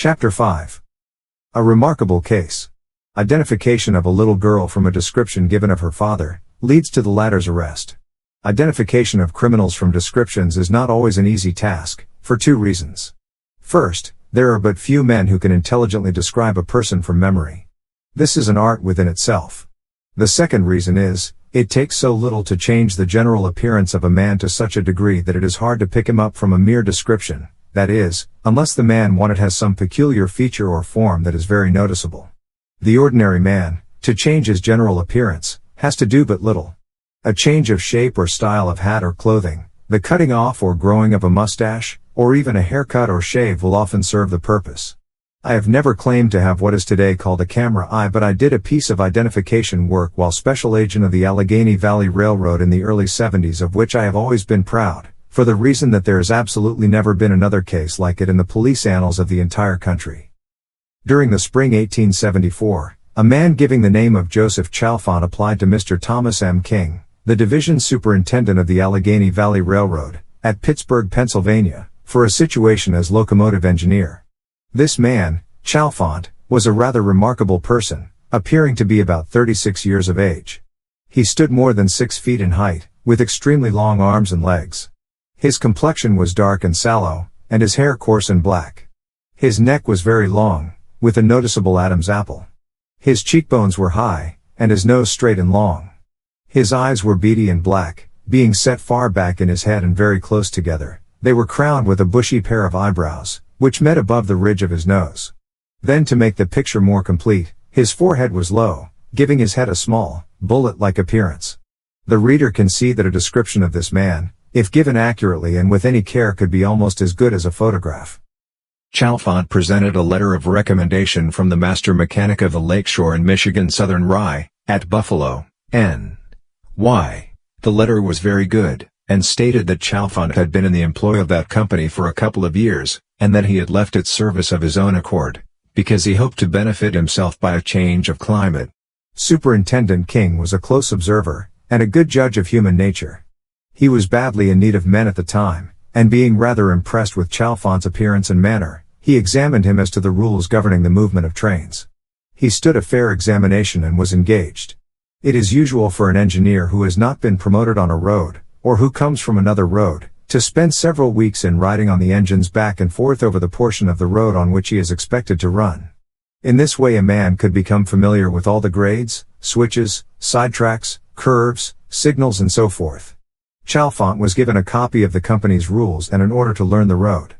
Chapter 5. A remarkable case. Identification of a little girl from a description given of her father leads to the latter's arrest. Identification of criminals from descriptions is not always an easy task, for two reasons. First, there are but few men who can intelligently describe a person from memory. This is an art within itself. The second reason is, it takes so little to change the general appearance of a man to such a degree that it is hard to pick him up from a mere description, that is, unless the man wanted has some peculiar feature or form that is very noticeable. The ordinary man, to change his general appearance, has to do but little. A change of shape or style of hat or clothing, the cutting off or growing of a mustache, or even a haircut or shave will often serve the purpose. I have never claimed to have what is today called a camera eye, but I did a piece of identification work while special agent of the Allegheny Valley Railroad in the early 70s, of which I have always been proud, for the reason that there has absolutely never been another case like it in the police annals of the entire country. During the spring 1874, a man giving the name of Joseph Chalfant applied to Mr. Thomas M. King, the division superintendent of the Allegheny Valley Railroad, at Pittsburgh, Pennsylvania, for a situation as locomotive engineer. This man, Chalfant, was a rather remarkable person, appearing to be about 36 years of age. He stood more than 6 feet in height, with extremely long arms and legs. His complexion was dark and sallow, and his hair coarse and black. His neck was very long, with a noticeable Adam's apple. His cheekbones were high, and his nose straight and long. His eyes were beady and black, being set far back in his head and very close together. They were crowned with a bushy pair of eyebrows, which met above the ridge of his nose. Then, to make the picture more complete, his forehead was low, giving his head a small, bullet-like appearance. The reader can see that a description of this man, if given accurately and with any care, could be almost as good as a photograph. Chalfant presented a letter of recommendation from the master mechanic of the Lakeshore and Michigan Southern Rye, at Buffalo, N.Y. The letter was very good, and stated that Chalfant had been in the employ of that company for a couple of years, and that he had left its service of his own accord, because he hoped to benefit himself by a change of climate. Superintendent King was a close observer, and a good judge of human nature. He was badly in need of men at the time, and being rather impressed with Chalfant's appearance and manner, he examined him as to the rules governing the movement of trains. He stood a fair examination and was engaged. It is usual for an engineer who has not been promoted on a road, or who comes from another road, to spend several weeks in riding on the engines back and forth over the portion of the road on which he is expected to run. In this way a man could become familiar with all the grades, switches, sidetracks, curves, signals and so forth. Chalfant was given a copy of the company's rules and an order to learn the road.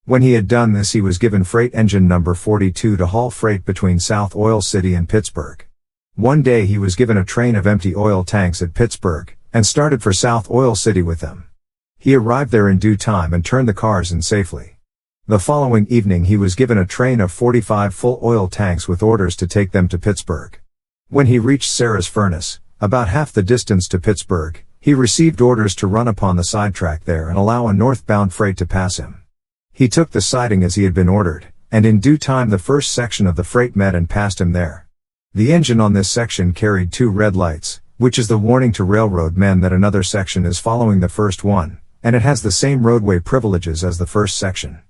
When he had done this, he was given freight engine number 42 to haul freight between South Oil City and Pittsburgh. One day he was given a train of empty oil tanks at Pittsburgh, and started for South Oil City with them. He arrived there in due time and turned the cars in safely. The following evening he was given a train of 45 full oil tanks with orders to take them to Pittsburgh. When he reached Sarah's Furnace, about half the distance to Pittsburgh, he received orders to run upon the sidetrack there and allow a northbound freight to pass him. He took the siding as he had been ordered, and in due time the first section of the freight met and passed him there. The engine on this section carried 2 red lights, which is the warning to railroad men that another section is following the first one, and it has the same roadway privileges as the first section.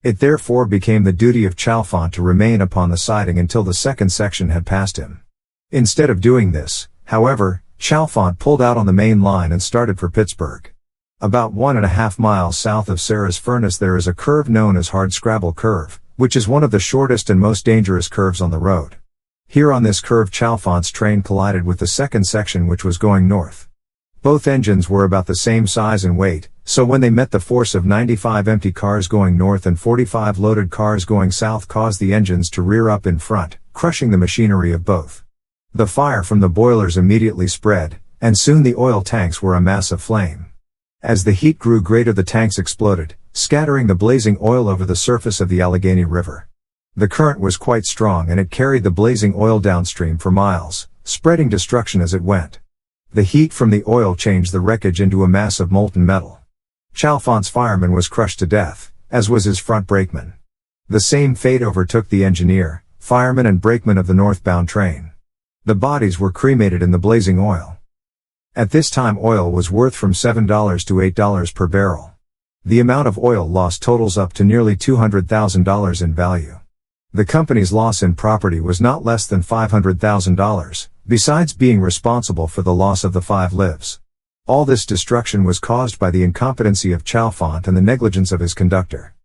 It therefore became the duty of Chalfant to remain upon the siding until the second section had passed him. Instead of doing this, however, Chalfant pulled out on the main line and started for Pittsburgh. About 1.5 miles south of Sarah's Furnace there is a curve known as Hardscrabble Curve, which is one of the shortest and most dangerous curves on the road. Here on this curve Chalfant's train collided with the second section, which was going north. Both engines were about the same size and weight, so when they met, the force of 95 empty cars going north and 45 loaded cars going south caused the engines to rear up in front, crushing the machinery of both. The fire from the boilers immediately spread, and soon the oil tanks were a mass of flame. As the heat grew greater, the tanks exploded, scattering the blazing oil over the surface of the Allegheny River. The current was quite strong and it carried the blazing oil downstream for miles, spreading destruction as it went. The heat from the oil changed the wreckage into a mass of molten metal. Chalfant's fireman was crushed to death, as was his front brakeman. The same fate overtook the engineer, fireman and brakeman of the northbound train. The bodies were cremated in the blazing oil. At this time oil was worth from $7 to $8 per barrel. The amount of oil lost totals up to nearly $200,000 in value. The company's loss in property was not less than $500,000, besides being responsible for the loss of the 5 lives. All this destruction was caused by the incompetency of Chalfant and the negligence of his conductor.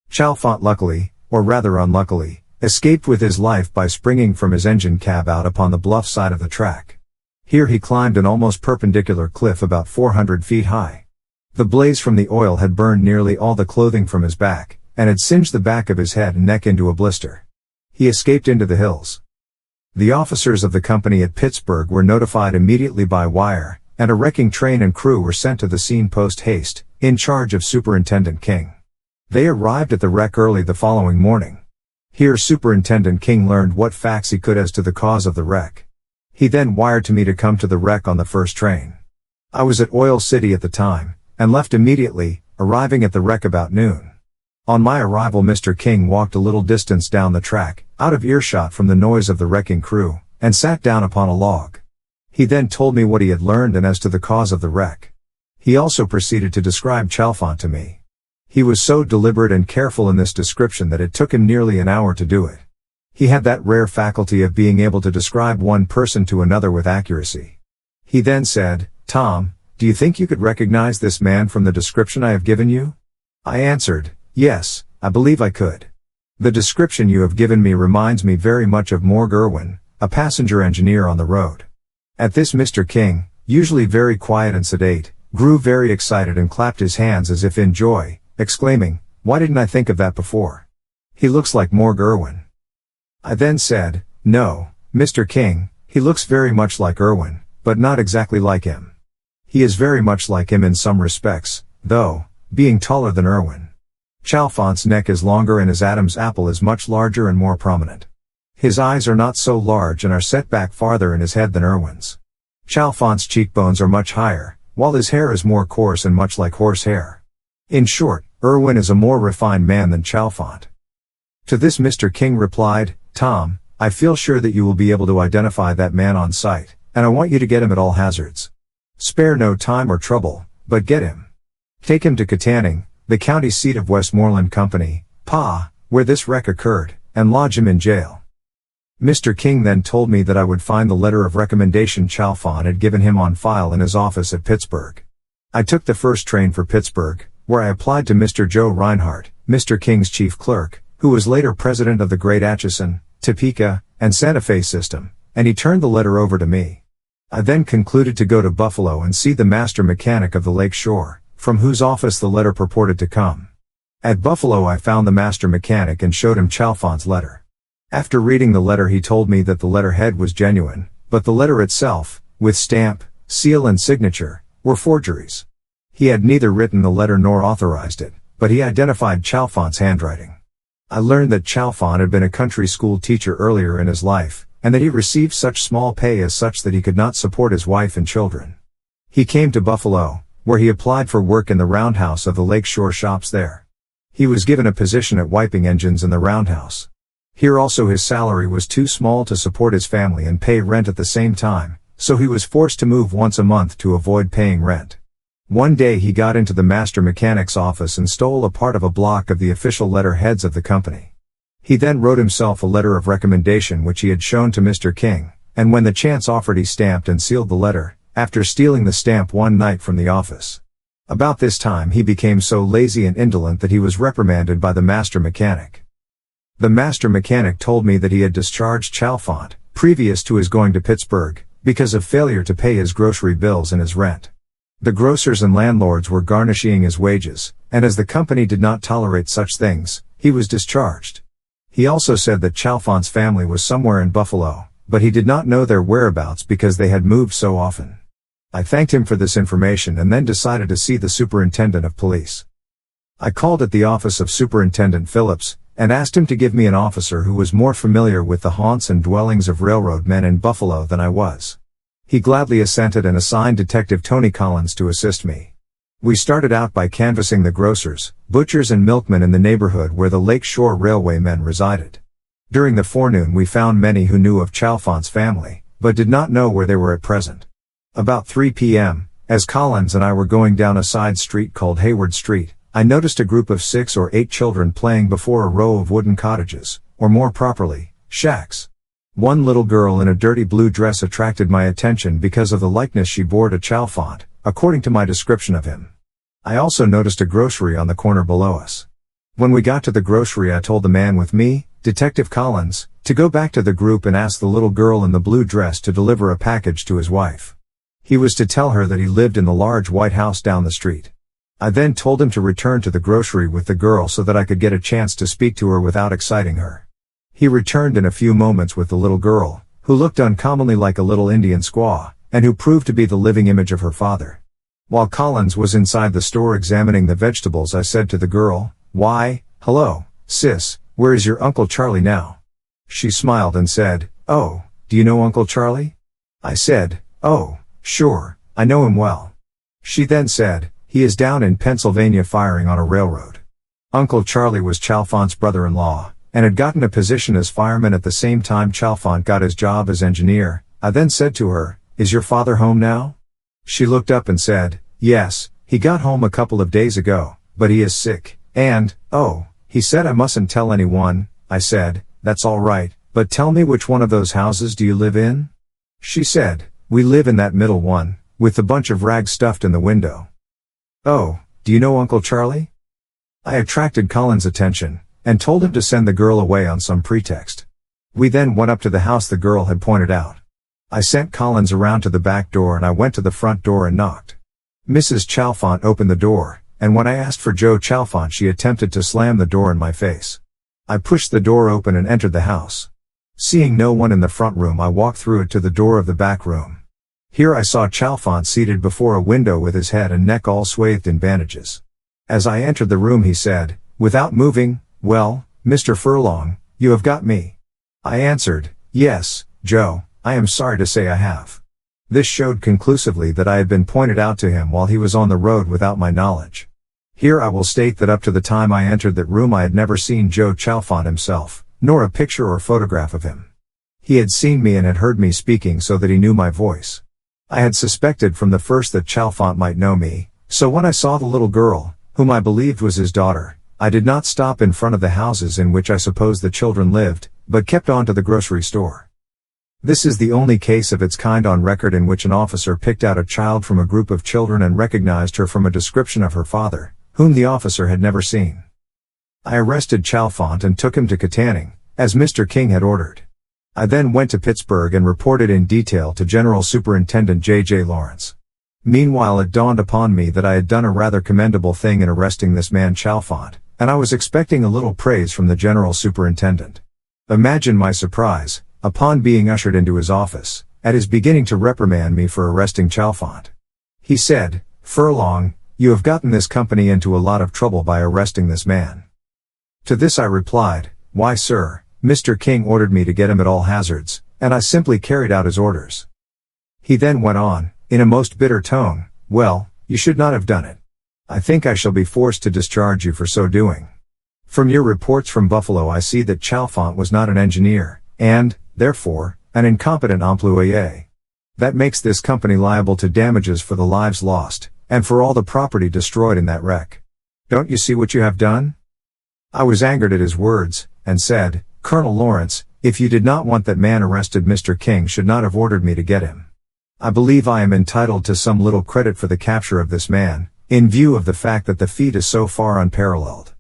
Chalfant luckily, or rather unluckily, escaped with his life by springing from his engine cab out upon the bluff side of the track. Here he climbed an almost perpendicular cliff about 400 feet high. The blaze from the oil had burned nearly all the clothing from his back, and had singed the back of his head and neck into a blister. He escaped into the hills. The officers of the company at Pittsburgh were notified immediately by wire, and a wrecking train and crew were sent to the scene post haste, in charge of Superintendent King. They arrived at the wreck early the following morning. Here Superintendent King learned what facts he could as to the cause of the wreck. He then wired to me to come to the wreck on the first train. I was at Oil City at the time, and left immediately, arriving at the wreck about noon. On my arrival Mr. King walked a little distance down the track, out of earshot from the noise of the wrecking crew, and sat down upon a log. He then told me what he had learned and as to the cause of the wreck. He also proceeded to describe Chalfant to me. He was so deliberate and careful in this description that it took him nearly an hour to do it. He had that rare faculty of being able to describe one person to another with accuracy. He then said, "Tom, do you think you could recognize this man from the description I have given you?" I answered, "Yes, I believe I could. The description you have given me reminds me very much of Morg Irwin, a passenger engineer on the road." At this Mr. King, usually very quiet and sedate, grew very excited and clapped his hands as if in joy, exclaiming, "Why didn't I think of that before? He looks like Morg Irwin." I then said, "No, Mr. King, he looks very much like Irwin, but not exactly like him. He is very much like him in some respects, though, being taller than Irwin. Chalfant's neck is longer and his Adam's apple is much larger and more prominent. His eyes are not so large and are set back farther in his head than Irwin's. Chalfant's cheekbones are much higher, while his hair is more coarse and much like horse hair. In short, Irwin is a more refined man than Chalfant." To this Mr. King replied, "Tom, I feel sure that you will be able to identify that man on sight, and I want you to get him at all hazards. Spare no time or trouble, but get him. Take him to Katanning, the county seat of Westmoreland Company, Pa, where this wreck occurred, and lodge him in jail." Mr. King then told me that I would find the letter of recommendation Chalfant had given him on file in his office at Pittsburgh. I took the first train for Pittsburgh, where I applied to Mr. Joe Reinhardt, Mr. King's chief clerk, who was later president of the Great Atchison, Topeka, and Santa Fe system, and he turned the letter over to me. I then concluded to go to Buffalo and see the master mechanic of the Lake Shore, from whose office the letter purported to come. At Buffalo I found the master mechanic and showed him Chalfant's letter. After reading the letter he told me that the letterhead was genuine, but the letter itself, with stamp, seal and signature, were forgeries. He had neither written the letter nor authorized it, but he identified Chalfant's handwriting. I learned that Chalfant had been a country school teacher earlier in his life, and that he received such small pay as such that he could not support his wife and children. He came to Buffalo, where he applied for work in the roundhouse of the Lake Shore shops there. He was given a position at wiping engines in the roundhouse. Here also his salary was too small to support his family and pay rent at the same time, so he was forced to move once a month to avoid paying rent. One day he got into the master mechanic's office and stole a part of a block of the official letterheads of the company. He then wrote himself a letter of recommendation which he had shown to Mr. King, and when the chance offered he stamped and sealed the letter, after stealing the stamp one night from the office. About this time he became so lazy and indolent that he was reprimanded by the master mechanic. The master mechanic told me that he had discharged Chalfant, previous to his going to Pittsburgh, because of failure to pay his grocery bills and his rent. The grocers and landlords were garnishing his wages, and as the company did not tolerate such things, he was discharged. He also said that Chalfant's family was somewhere in Buffalo, but he did not know their whereabouts because they had moved so often. I thanked him for this information and then decided to see the superintendent of police. I called at the office of Superintendent Phillips, and asked him to give me an officer who was more familiar with the haunts and dwellings of railroad men in Buffalo than I was. He gladly assented and assigned Detective Tony Collins to assist me. We started out by canvassing the grocers, butchers and milkmen in the neighborhood where the Lake Shore Railway men resided. During the forenoon we found many who knew of Chalfant's family, but did not know where they were at present. About 3 p.m., as Collins and I were going down a side street called Hayward Street, I noticed a group of 6 or 8 children playing before a row of wooden cottages, or more properly, shacks. One little girl in a dirty blue dress attracted my attention because of the likeness she bore to Chalfont, according to my description of him. I also noticed a grocery on the corner below us. When we got to the grocery, I told the man with me, Detective Collins, to go back to the group and ask the little girl in the blue dress to deliver a package to his wife. He was to tell her that he lived in the large white house down the street. I then told him to return to the grocery with the girl so that I could get a chance to speak to her without exciting her. He returned in a few moments with the little girl, who looked uncommonly like a little Indian squaw, and who proved to be the living image of her father. While Collins was inside the store examining the vegetables, I said to the girl, "Why, hello, sis, where is your Uncle Charlie now?" She smiled and said, "Oh, do you know Uncle Charlie?" I said, "Oh, sure, I know him well." She then said, "He is down in Pennsylvania firing on a railroad." Uncle Charlie was Chalfont's brother-in-law, and had gotten a position as fireman at the same time Chalfont got his job as engineer. I then said to her, "Is your father home now?" She looked up and said, "Yes, he got home a couple of days ago, but he is sick, and, oh, he said I mustn't tell anyone." I said, "That's all right, but tell me, which one of those houses do you live in?" She said, "We live in that middle one, with the bunch of rags stuffed in the window." "Oh, do you know Uncle Charlie?" I attracted Colin's attention, and told him to send the girl away on some pretext. We then went up to the house the girl had pointed out. I sent Collins around to the back door and I went to the front door and knocked. Mrs. Chalfont opened the door, and when I asked for Joe Chalfont, she attempted to slam the door in my face. I pushed the door open and entered the house. Seeing no one in the front room, I walked through it to the door of the back room. Here I saw Chalfont seated before a window with his head and neck all swathed in bandages. As I entered the room, he said, without moving, "Well, Mr. Furlong, you have got me." I answered, "Yes, Joe, I am sorry to say I have." This showed conclusively that I had been pointed out to him while he was on the road without my knowledge. Here I will state that up to the time I entered that room I had never seen Joe Chalfont himself, nor a picture or photograph of him. He had seen me and had heard me speaking so that he knew my voice. I had suspected from the first that Chalfont might know me, so when I saw the little girl, whom I believed was his daughter, I did not stop in front of the houses in which I supposed the children lived, but kept on to the grocery store. This is the only case of its kind on record in which an officer picked out a child from a group of children and recognized her from a description of her father, whom the officer had never seen. I arrested Chalfont and took him to Katanning, as Mr. King had ordered. I then went to Pittsburgh and reported in detail to General Superintendent J.J. Lawrence. Meanwhile, it dawned upon me that I had done a rather commendable thing in arresting this man Chalfont, and I was expecting a little praise from the General Superintendent. Imagine my surprise, upon being ushered into his office, at his beginning to reprimand me for arresting Chalfont. He said, "Furlong, you have gotten this company into a lot of trouble by arresting this man." To this I replied, "Why, sir, Mr. King ordered me to get him at all hazards, and I simply carried out his orders." He then went on, in a most bitter tone, "Well, you should not have done it. I think I shall be forced to discharge you for so doing. From your reports from Buffalo I see that Chalfont was not an engineer, and, therefore, an incompetent employé. That makes this company liable to damages for the lives lost, and for all the property destroyed in that wreck. Don't you see what you have done?" I was angered at his words, and said, "Colonel Lawrence, if you did not want that man arrested, Mr. King should not have ordered me to get him. I believe I am entitled to some little credit for the capture of this man, in view of the fact that the feat is so far unparalleled.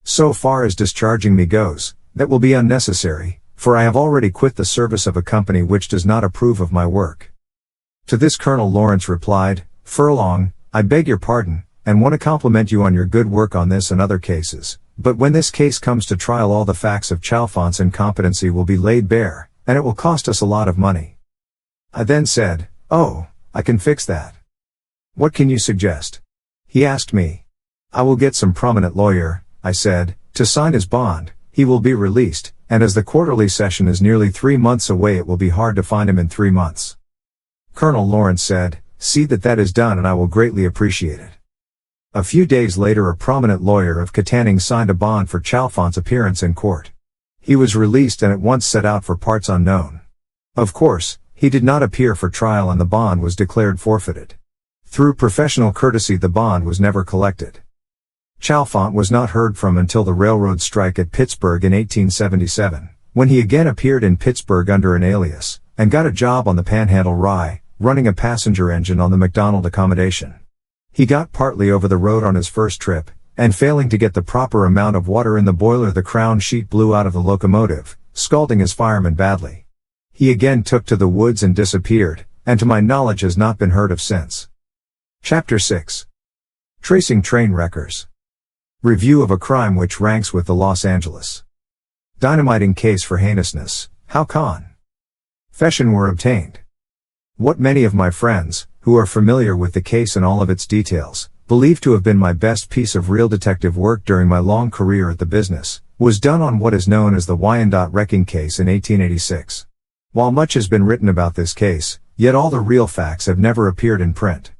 So far as discharging me goes, that will be unnecessary, for I have already quit the service of a company which does not approve of my work." To this Colonel Lawrence replied, "Furlong, I beg your pardon, and want to compliment you on your good work on this and other cases, but when this case comes to trial all the facts of Chalfont's incompetency will be laid bare, and it will cost us a lot of money." I then said, "Oh, I can fix that. What can you suggest?" He asked me. "I will get some prominent lawyer," I said, "to sign his bond. He will be released, and as the quarterly session is nearly 3 months away, it will be hard to find him in 3 months. Colonel Lawrence said, "See that that is done and I will greatly appreciate it." A few days later a prominent lawyer of Katanning signed a bond for Chalfont's appearance in court. He was released and at once set out for parts unknown. Of course, he did not appear for trial and the bond was declared forfeited. Through professional courtesy the bond was never collected. Chalfant was not heard from until the railroad strike at Pittsburgh in 1877, when he again appeared in Pittsburgh under an alias, and got a job on the Panhandle Rye, running a passenger engine on the McDonald accommodation. He got partly over the road on his first trip, and failing to get the proper amount of water in the boiler, the crown sheet blew out of the locomotive, scalding his fireman badly. He again took to the woods and disappeared, and to my knowledge has not been heard of since. Chapter 6. Tracing Train Wreckers. Review of a crime which ranks with the Los Angeles dynamiting case for heinousness, how confession were obtained. What many of my friends, who are familiar with the case and all of its details, believe to have been my best piece of real detective work during my long career at the business, was done on what is known as the Wyandotte wrecking case in 1886. While much has been written about this case, yet all the real facts have never appeared in print.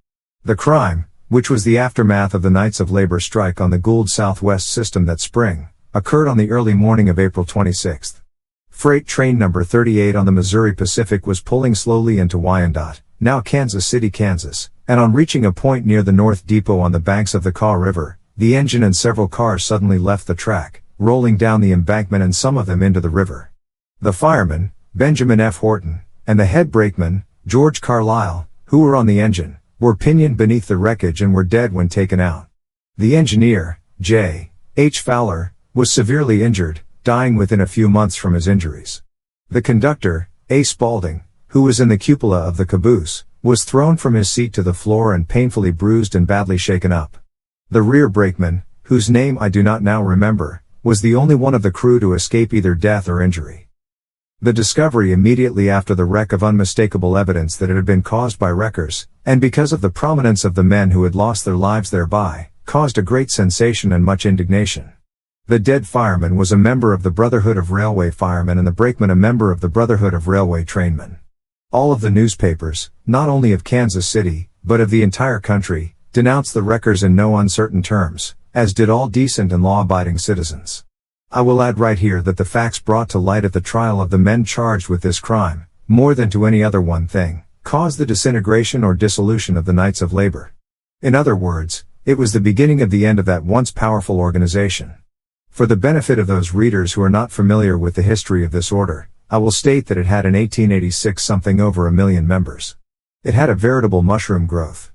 The crime, which was the aftermath of the Knights of Labor strike on the Gould Southwest system that spring, occurred on the early morning of April 26. Freight train number 38 on the Missouri Pacific was pulling slowly into Wyandotte, now Kansas City, Kansas, and on reaching a point near the North Depot on the banks of the Kaw River, the engine and several cars suddenly left the track, rolling down the embankment and some of them into the river. The fireman, Benjamin F. Horton, and the head brakeman, George Carlisle, who were on the engine, were pinioned beneath the wreckage and were dead when taken out. The engineer, J. H. Fowler, was severely injured, dying within a few months from his injuries. The conductor, A. Spaulding, who was in the cupola of the caboose, was thrown from his seat to the floor and painfully bruised and badly shaken up. The rear brakeman, whose name I do not now remember, was the only one of the crew to escape either death or injury. The discovery immediately after the wreck of unmistakable evidence that it had been caused by wreckers, and because of the prominence of the men who had lost their lives thereby, caused a great sensation and much indignation. The dead fireman was a member of the Brotherhood of Railway Firemen and the brakeman a member of the Brotherhood of Railway Trainmen. All of the newspapers, not only of Kansas City, but of the entire country, denounced the wreckers in no uncertain terms, as did all decent and law-abiding citizens. I will add right here that the facts brought to light at the trial of the men charged with this crime, more than to any other one thing, caused the disintegration or dissolution of the Knights of Labor. In other words, it was the beginning of the end of that once powerful organization. For the benefit of those readers who are not familiar with the history of this order, I will state that it had in 1886 something over 1 million members. It had a veritable mushroom growth.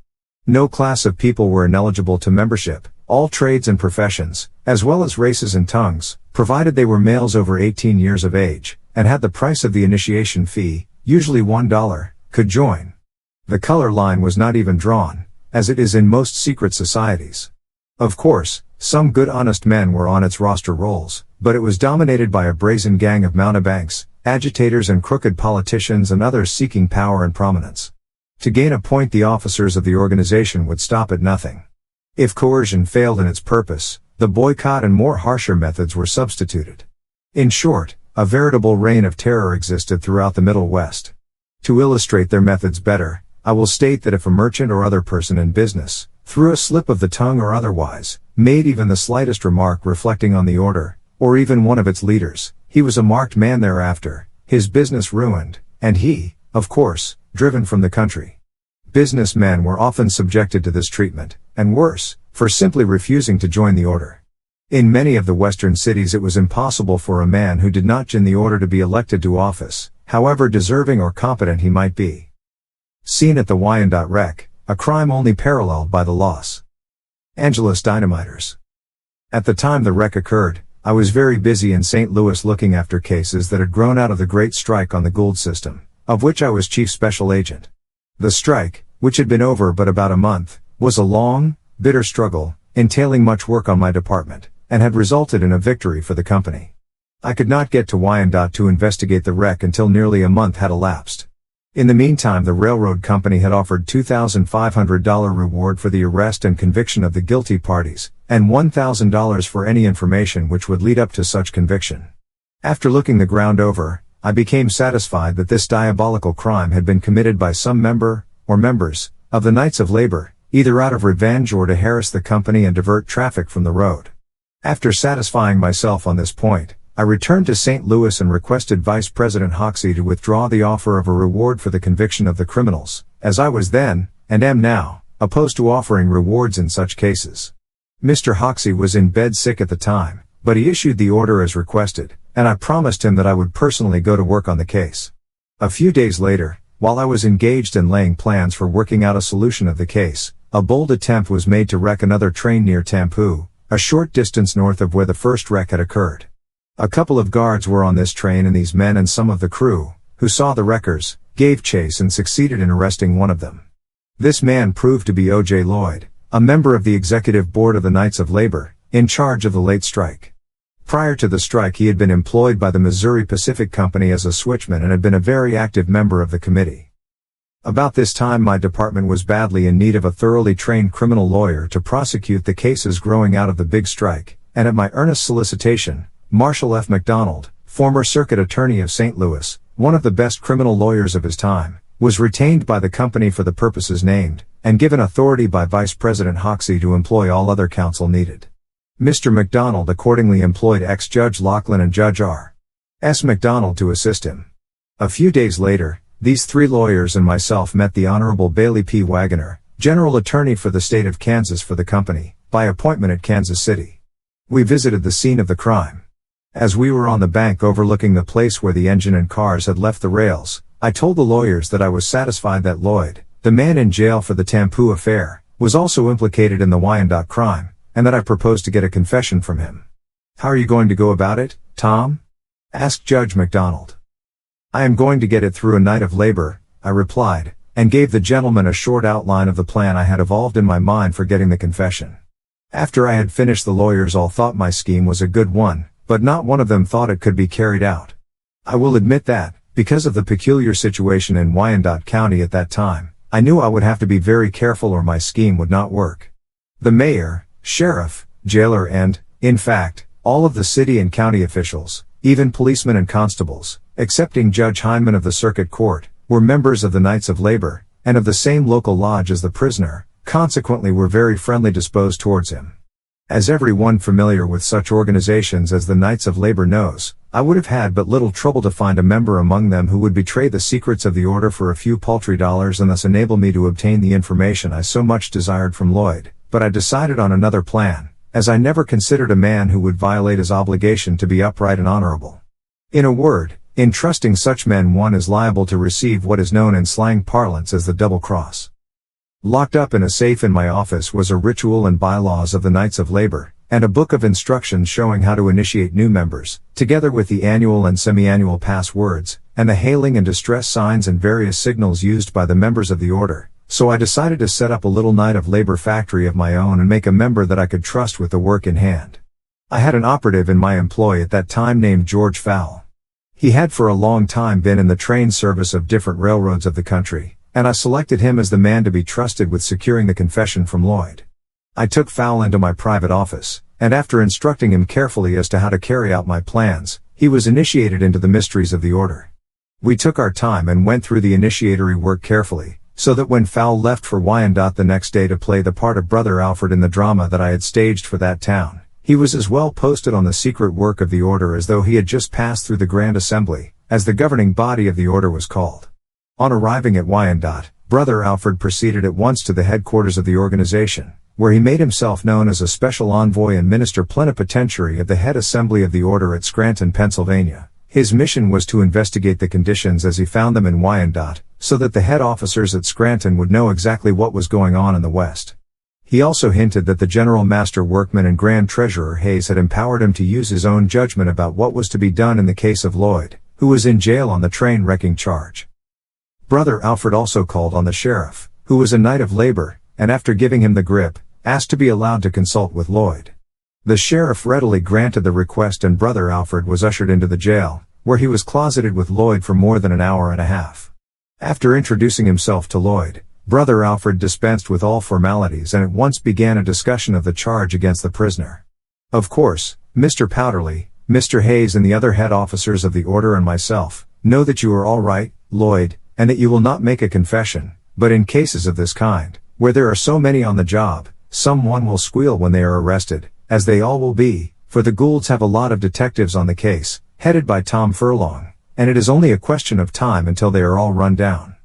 No class of people were ineligible to membership, all trades and professions, as well as races and tongues, provided they were males over 18 years of age, and had the price of the initiation fee, usually $1, could join. The color line was not even drawn, as it is in most secret societies. Of course, some good honest men were on its roster rolls, but it was dominated by a brazen gang of mountebanks, agitators and crooked politicians and others seeking power and prominence. To gain a point, the officers of the organization would stop at nothing. If coercion failed in its purpose, the boycott and more harsher methods were substituted. In short, a veritable reign of terror existed throughout the Middle West. To illustrate their methods better, I will state that if a merchant or other person in business, through a slip of the tongue or otherwise, made even the slightest remark reflecting on the order, or even one of its leaders, he was a marked man thereafter, his business ruined, and he, of course, driven from the country. Businessmen were often subjected to this treatment, and worse, for simply refusing to join the order. In many of the western cities it was impossible for a man who did not join the order to be elected to office, however deserving or competent he might be. Seen at the Wyandotte wreck, a crime only paralleled by the Los Angeles dynamiters. At the time the wreck occurred, I was very busy in St. Louis looking after cases that had grown out of the great strike on the Gould system, of which I was chief special agent. The strike, which had been over but about a month, was a long, bitter struggle, entailing much work on my department, and had resulted in a victory for the company. I could not get to Wyandotte to investigate the wreck until nearly a month had elapsed. In the meantime, the railroad company had offered $2,500 reward for the arrest and conviction of the guilty parties, and $1,000 for any information which would lead up to such conviction. After looking the ground over, I became satisfied that this diabolical crime had been committed by some member, or members, of the Knights of Labor, either out of revenge or to harass the company and divert traffic from the road. After satisfying myself on this point, I returned to St. Louis and requested Vice President Hoxie to withdraw the offer of a reward for the conviction of the criminals, as I was then, and am now, opposed to offering rewards in such cases. Mr. Hoxie was in bed sick at the time, but he issued the order as requested, and I promised him that I would personally go to work on the case. A few days later, while I was engaged in laying plans for working out a solution of the case, a bold attempt was made to wreck another train near Tampu, a short distance north of where the first wreck had occurred. A couple of guards were on this train, and these men and some of the crew, who saw the wreckers, gave chase and succeeded in arresting one of them. This man proved to be O.J. Lloyd, a member of the executive board of the Knights of Labor, in charge of the late strike. Prior to the strike, he had been employed by the Missouri Pacific Company as a switchman and had been a very active member of the committee. About this time, my department was badly in need of a thoroughly trained criminal lawyer to prosecute the cases growing out of the big strike, and at my earnest solicitation, Marshall F. McDonald, former circuit attorney of St. Louis, one of the best criminal lawyers of his time, was retained by the company for the purposes named, and given authority by Vice President Hoxie to employ all other counsel needed. Mr. McDonald accordingly employed ex-Judge Laughlin and Judge R. S. McDonald to assist him. A few days later, these three lawyers and myself met the Honorable Bailey P. Wagoner, General Attorney for the state of Kansas for the company, by appointment at Kansas City. We visited the scene of the crime. As we were on the bank overlooking the place where the engine and cars had left the rails, I told the lawyers that I was satisfied that Lloyd, the man in jail for the Tampu affair, was also implicated in the Wyandotte crime, and that I proposed to get a confession from him. "How are you going to go about it, Tom?" asked Judge McDonald. "I am going to get it through a night of labor," I replied, and gave the gentleman a short outline of the plan I had evolved in my mind for getting the confession. After I had finished, the lawyers all thought my scheme was a good one, but not one of them thought it could be carried out. I will admit that, because of the peculiar situation in Wyandotte County at that time, I knew I would have to be very careful or my scheme would not work. The mayor, sheriff, jailer and, in fact, all of the city and county officials, even policemen and constables, excepting Judge Hindman of the Circuit Court, were members of the Knights of Labor, and of the same local lodge as the prisoner, consequently were very friendly disposed towards him. As everyone familiar with such organizations as the Knights of Labor knows, I would have had but little trouble to find a member among them who would betray the secrets of the order for a few paltry dollars and thus enable me to obtain the information I so much desired from Lloyd, but I decided on another plan, as I never considered a man who would violate his obligation to be upright and honorable. In a word, in trusting such men one is liable to receive what is known in slang parlance as the double cross. Locked up in a safe in my office was a ritual and bylaws of the Knights of Labor, and a book of instructions showing how to initiate new members, together with the annual and semi-annual passwords, and the hailing and distress signs and various signals used by the members of the order. So I decided to set up a little Knight of Labor factory of my own and make a member that I could trust with the work in hand. I had an operative in my employ at that time named George Fowle. He had for a long time been in the train service of different railroads of the country, and I selected him as the man to be trusted with securing the confession from Lloyd. I took Fowle into my private office, and after instructing him carefully as to how to carry out my plans, he was initiated into the mysteries of the order. We took our time and went through the initiatory work carefully, so that when Fowle left for Wyandotte the next day to play the part of Brother Alfred in the drama that I had staged for that town, he was as well posted on the secret work of the order as though he had just passed through the Grand Assembly, as the governing body of the order was called. On arriving at Wyandotte, Brother Alfred proceeded at once to the headquarters of the organization, where he made himself known as a special envoy and minister plenipotentiary of the head assembly of the order at Scranton, Pennsylvania. His mission was to investigate the conditions as he found them in Wyandotte, so that the head officers at Scranton would know exactly what was going on in the West. He also hinted that the General Master Workman and Grand Treasurer Hayes had empowered him to use his own judgment about what was to be done in the case of Lloyd, who was in jail on the train wrecking charge. Brother Alfred also called on the sheriff, who was a Knight of Labor, and after giving him the grip, asked to be allowed to consult with Lloyd. The sheriff readily granted the request and Brother Alfred was ushered into the jail, where he was closeted with Lloyd for more than an hour and a half. After introducing himself to Lloyd, Brother Alfred dispensed with all formalities and at once began a discussion of the charge against the prisoner. Of course, Mr. Powderly, Mr. Hayes and the other head officers of the order and myself know that you are all right, Lloyd, and that you will not make a confession, but in cases of this kind, where there are so many on the job, someone will squeal when they are arrested, as they all will be, for the Goulds have a lot of detectives on the case, headed by Tom Furlong, and it is only a question of time until they are all run down.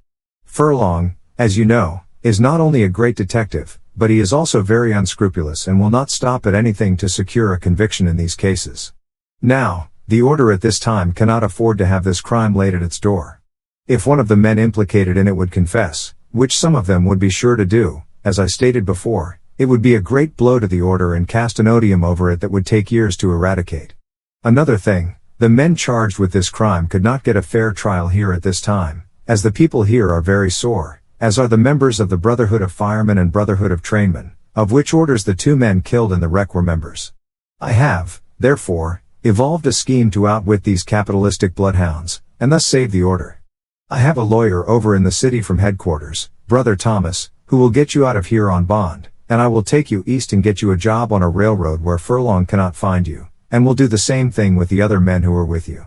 Furlong, as you know, is not only a great detective, but he is also very unscrupulous and will not stop at anything to secure a conviction in these cases. Now, the order at this time cannot afford to have this crime laid at its door. If one of the men implicated in it would confess, which some of them would be sure to do, as I stated before, it would be a great blow to the order and cast an odium over it that would take years to eradicate. Another thing, the men charged with this crime could not get a fair trial here at this time, as the people here are very sore, as are the members of the Brotherhood of Firemen and Brotherhood of Trainmen, of which orders the 2 men killed in the wreck were members. I have, therefore, evolved a scheme to outwit these capitalistic bloodhounds, and thus save the order. I have a lawyer over in the city from headquarters, Brother Thomas, who will get you out of here on bond, and I will take you east and get you a job on a railroad where Furlong cannot find you, and will do the same thing with the other men who are with you.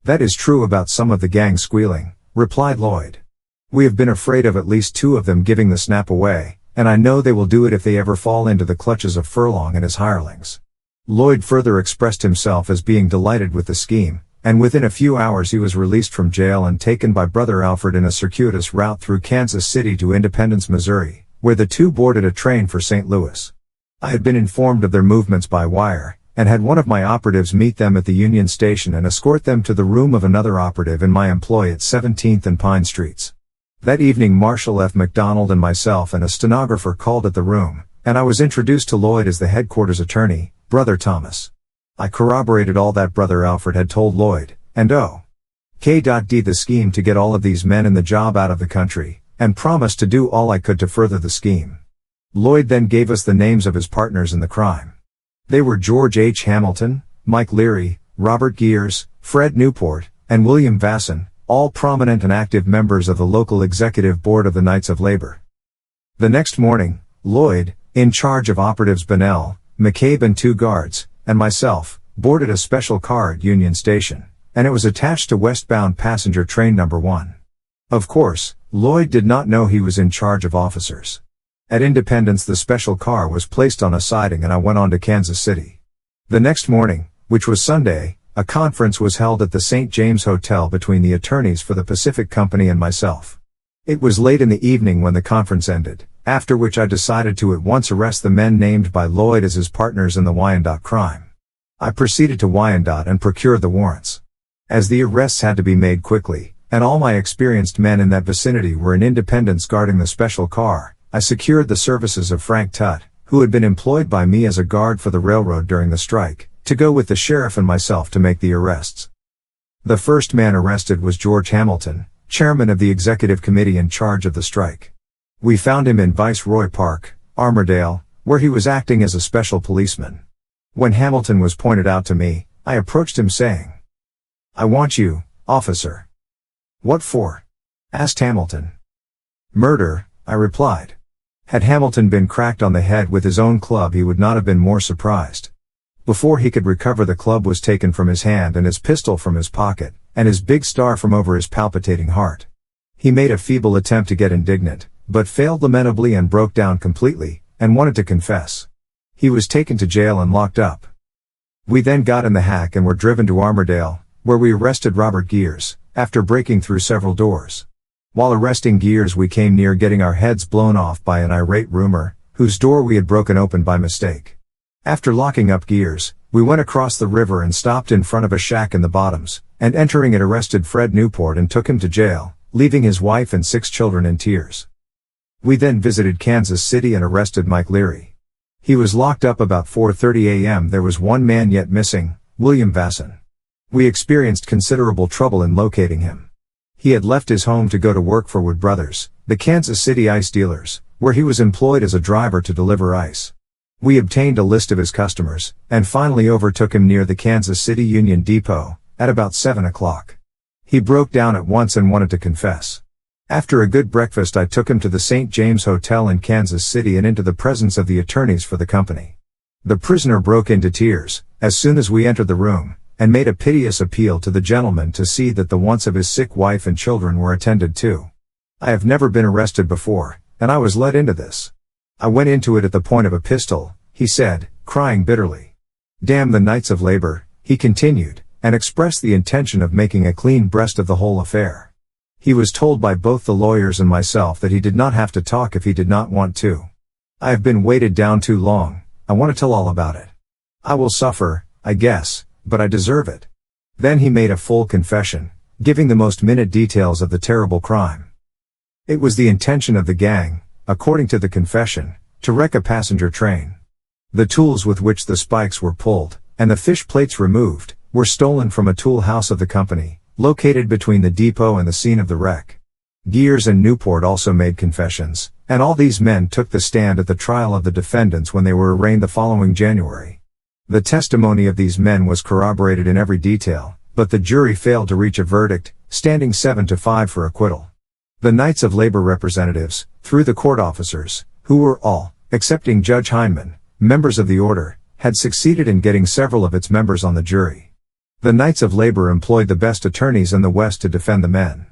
That is true about some of the gang squealing, replied Lloyd. We have been afraid of at least 2 of them giving the snap away, and I know they will do it if they ever fall into the clutches of Furlong and his hirelings. Lloyd further expressed himself as being delighted with the scheme, and within a few hours he was released from jail and taken by Brother Alfred in a circuitous route through Kansas City to Independence, Missouri, where the 2 boarded a train for St. Louis. I had been informed of their movements by wire, and had one of my operatives meet them at the Union Station and escort them to the room of another operative in my employ at 17th and Pine Streets. That evening Marshal F. McDonald and myself and a stenographer called at the room, and I was introduced to Lloyd as the headquarters attorney, Brother Thomas. I corroborated all that Brother Alfred had told Lloyd, and O.K.D. the scheme to get all of these men in the job out of the country, and promised to do all I could to further the scheme. Lloyd then gave us the names of his partners in the crime. They were George H. Hamilton, Mike Leary, Robert Gears, Fred Newport, and William Vasson, all prominent and active members of the local executive board of the Knights of Labor. The next morning, Lloyd, in charge of operatives Bunnell, McCabe and 2 guards, and myself, boarded a special car at Union Station, and it was attached to westbound passenger train number 1. Of course, Lloyd did not know he was in charge of officers. At Independence the special car was placed on a siding and I went on to Kansas City. The next morning, which was Sunday, a conference was held at the St. James Hotel between the attorneys for the Pacific Company and myself. It was late in the evening when the conference ended, after which I decided to at once arrest the men named by Lloyd as his partners in the Wyandotte crime. I proceeded to Wyandotte and procured the warrants. As the arrests had to be made quickly, and all my experienced men in that vicinity were in Independence guarding the special car, I secured the services of Frank Tutt, who had been employed by me as a guard for the railroad during the strike, to go with the sheriff and myself to make the arrests. The first man arrested was George Hamilton, chairman of the executive committee in charge of the strike. We found him in Viceroy Park, Armourdale, where he was acting as a special policeman. When Hamilton was pointed out to me, I approached him saying, "I want you, officer." "What for?" asked Hamilton. "Murder," I replied. Had Hamilton been cracked on the head with his own club he would not have been more surprised. Before he could recover, the club was taken from his hand and his pistol from his pocket, and his big star from over his palpitating heart. He made a feeble attempt to get indignant, but failed lamentably and broke down completely, and wanted to confess. He was taken to jail and locked up. We then got in the hack and were driven to Armourdale, where we arrested Robert Gears, after breaking through several doors. While arresting Gears we came near getting our heads blown off by an irate roomer, whose door we had broken open by mistake. After locking up Gears, we went across the river and stopped in front of a shack in the Bottoms, and entering it arrested Fred Newport and took him to jail, leaving his wife and 6 children in tears. We then visited Kansas City and arrested Mike Leary. He was locked up about 4:30 a.m. There was one man yet missing, William Vasson. We experienced considerable trouble in locating him. He had left his home to go to work for Wood Brothers, the Kansas City ice dealers, where he was employed as a driver to deliver ice. We obtained a list of his customers, and finally overtook him near the Kansas City Union Depot, at about 7 o'clock. He broke down at once and wanted to confess. After a good breakfast I took him to the St. James Hotel in Kansas City and into the presence of the attorneys for the company. The prisoner broke into tears, as soon as we entered the room, and made a piteous appeal to the gentleman to see that the wants of his sick wife and children were attended to. I have never been arrested before, and I was led into this. I went into it at the point of a pistol, he said, crying bitterly. "Damn the Knights of Labor," he continued, and expressed the intention of making a clean breast of the whole affair. He was told by both the lawyers and myself that he did not have to talk if he did not want to. I have been weighted down too long, I want to tell all about it. I will suffer, I guess, but I deserve it." Then he made a full confession, giving the most minute details of the terrible crime. It was the intention of the gang, according to the confession, to wreck a passenger train. The tools with which the spikes were pulled, and the fish plates removed, were stolen from a tool house of the company, located between the depot and the scene of the wreck. Gears and Newport also made confessions, and all these men took the stand at the trial of the defendants when they were arraigned the following January. The testimony of these men was corroborated in every detail, but the jury failed to reach a verdict, standing 7-5 for acquittal. The Knights of Labor representatives, through the court officers, who were all, excepting Judge Heinemann, members of the order, had succeeded in getting several of its members on the jury. The Knights of Labor employed the best attorneys in the West to defend the men.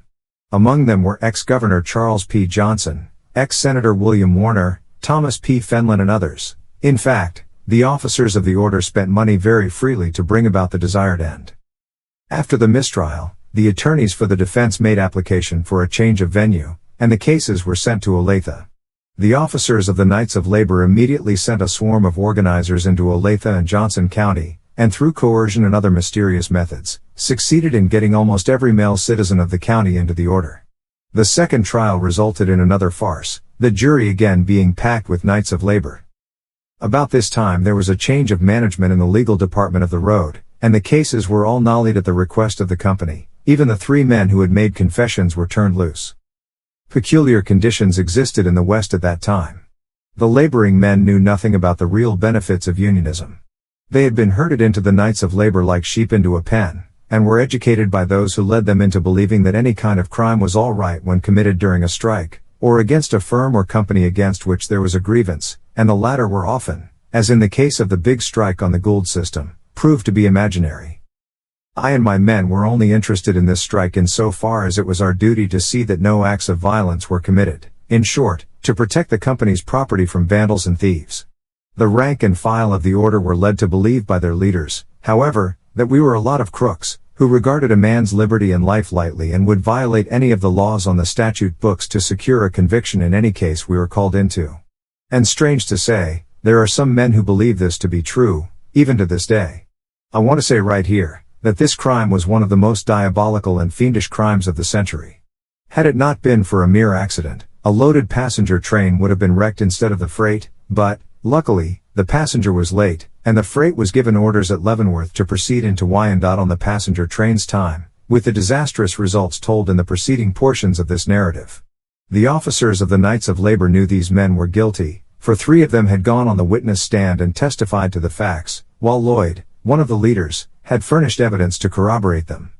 Among them were ex-Governor Charles P. Johnson, ex-Senator William Warner, Thomas P. Fenlon and others. In fact, the officers of the order spent money very freely to bring about the desired end. After the mistrial, the attorneys for the defense made application for a change of venue, and the cases were sent to Olathe. The officers of the Knights of Labor immediately sent a swarm of organizers into Olathe and Johnson County, and through coercion and other mysterious methods, succeeded in getting almost every male citizen of the county into the order. The second trial resulted in another farce, the jury again being packed with Knights of Labor. About this time there was a change of management in the legal department of the road, and the cases were all nollied at the request of the company. Even the 3 men who had made confessions were turned loose. Peculiar conditions existed in the West at that time. The laboring men knew nothing about the real benefits of unionism. They had been herded into the Knights of Labor like sheep into a pen, and were educated by those who led them into believing that any kind of crime was all right when committed during a strike, or against a firm or company against which there was a grievance, and the latter were often, as in the case of the big strike on the Gould system, proved to be imaginary. I and my men were only interested in this strike insofar as it was our duty to see that no acts of violence were committed, in short, to protect the company's property from vandals and thieves. The rank and file of the order were led to believe by their leaders, however, that we were a lot of crooks, who regarded a man's liberty and life lightly and would violate any of the laws on the statute books to secure a conviction in any case we were called into. And strange to say, there are some men who believe this to be true, even to this day. I want to say right here, that this crime was one of the most diabolical and fiendish crimes of the century. Had it not been for a mere accident, a loaded passenger train would have been wrecked instead of the freight, but, luckily, the passenger was late, and the freight was given orders at Leavenworth to proceed into Wyandotte on the passenger train's time, with the disastrous results told in the preceding portions of this narrative. The officers of the Knights of Labor knew these men were guilty, for 3 of them had gone on the witness stand and testified to the facts, while Lloyd, one of the leaders, had furnished evidence to corroborate them.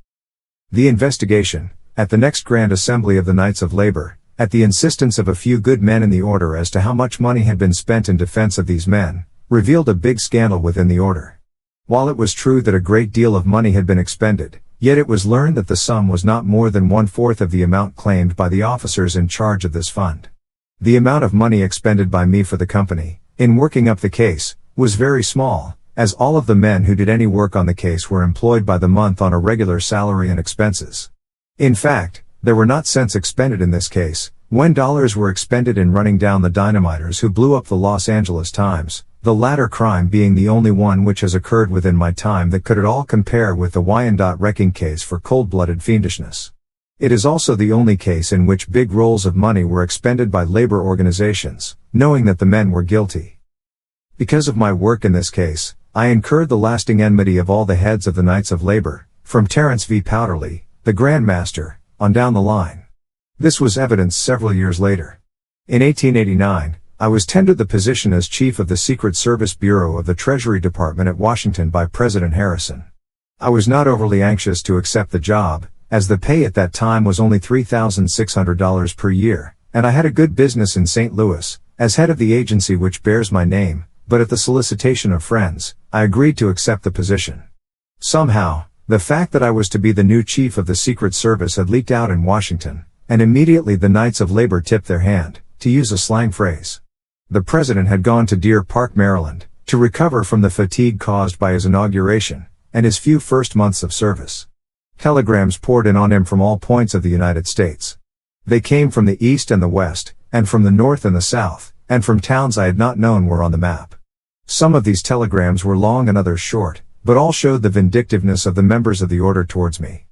The investigation, at the next Grand Assembly of the Knights of Labor, at the insistence of a few good men in the order as to how much money had been spent in defense of these men, revealed a big scandal within the order. While it was true that a great deal of money had been expended, yet it was learned that the sum was not more than 1/4 of the amount claimed by the officers in charge of this fund. The amount of money expended by me for the company, in working up the case, was very small, as all of the men who did any work on the case were employed by the month on a regular salary and expenses. In fact, there were not cents expended in this case, when dollars were expended in running down the dynamiters who blew up the Los Angeles Times, the latter crime being the only one which has occurred within my time that could at all compare with the Wyandotte wrecking case for cold-blooded fiendishness. It is also the only case in which big rolls of money were expended by labor organizations, knowing that the men were guilty. Because of my work in this case, I incurred the lasting enmity of all the heads of the Knights of Labor, from Terence V. Powderly, the Grand Master, on down the line. This was evidenced several years later. In 1889, I was tendered the position as Chief of the Secret Service Bureau of the Treasury Department at Washington by President Harrison. I was not overly anxious to accept the job, as the pay at that time was only $3,600 per year, and I had a good business in St. Louis, as head of the agency which bears my name, but at the solicitation of friends, I agreed to accept the position. Somehow, the fact that I was to be the new chief of the Secret Service had leaked out in Washington, and immediately the Knights of Labor tipped their hand, to use a slang phrase. The president had gone to Deer Park, Maryland, to recover from the fatigue caused by his inauguration, and his few first months of service. Telegrams poured in on him from all points of the United States. They came from the east and the west, and from the north and the south, and from towns I had not known were on the map. Some of these telegrams were long and others short, but all showed the vindictiveness of the members of the order towards me.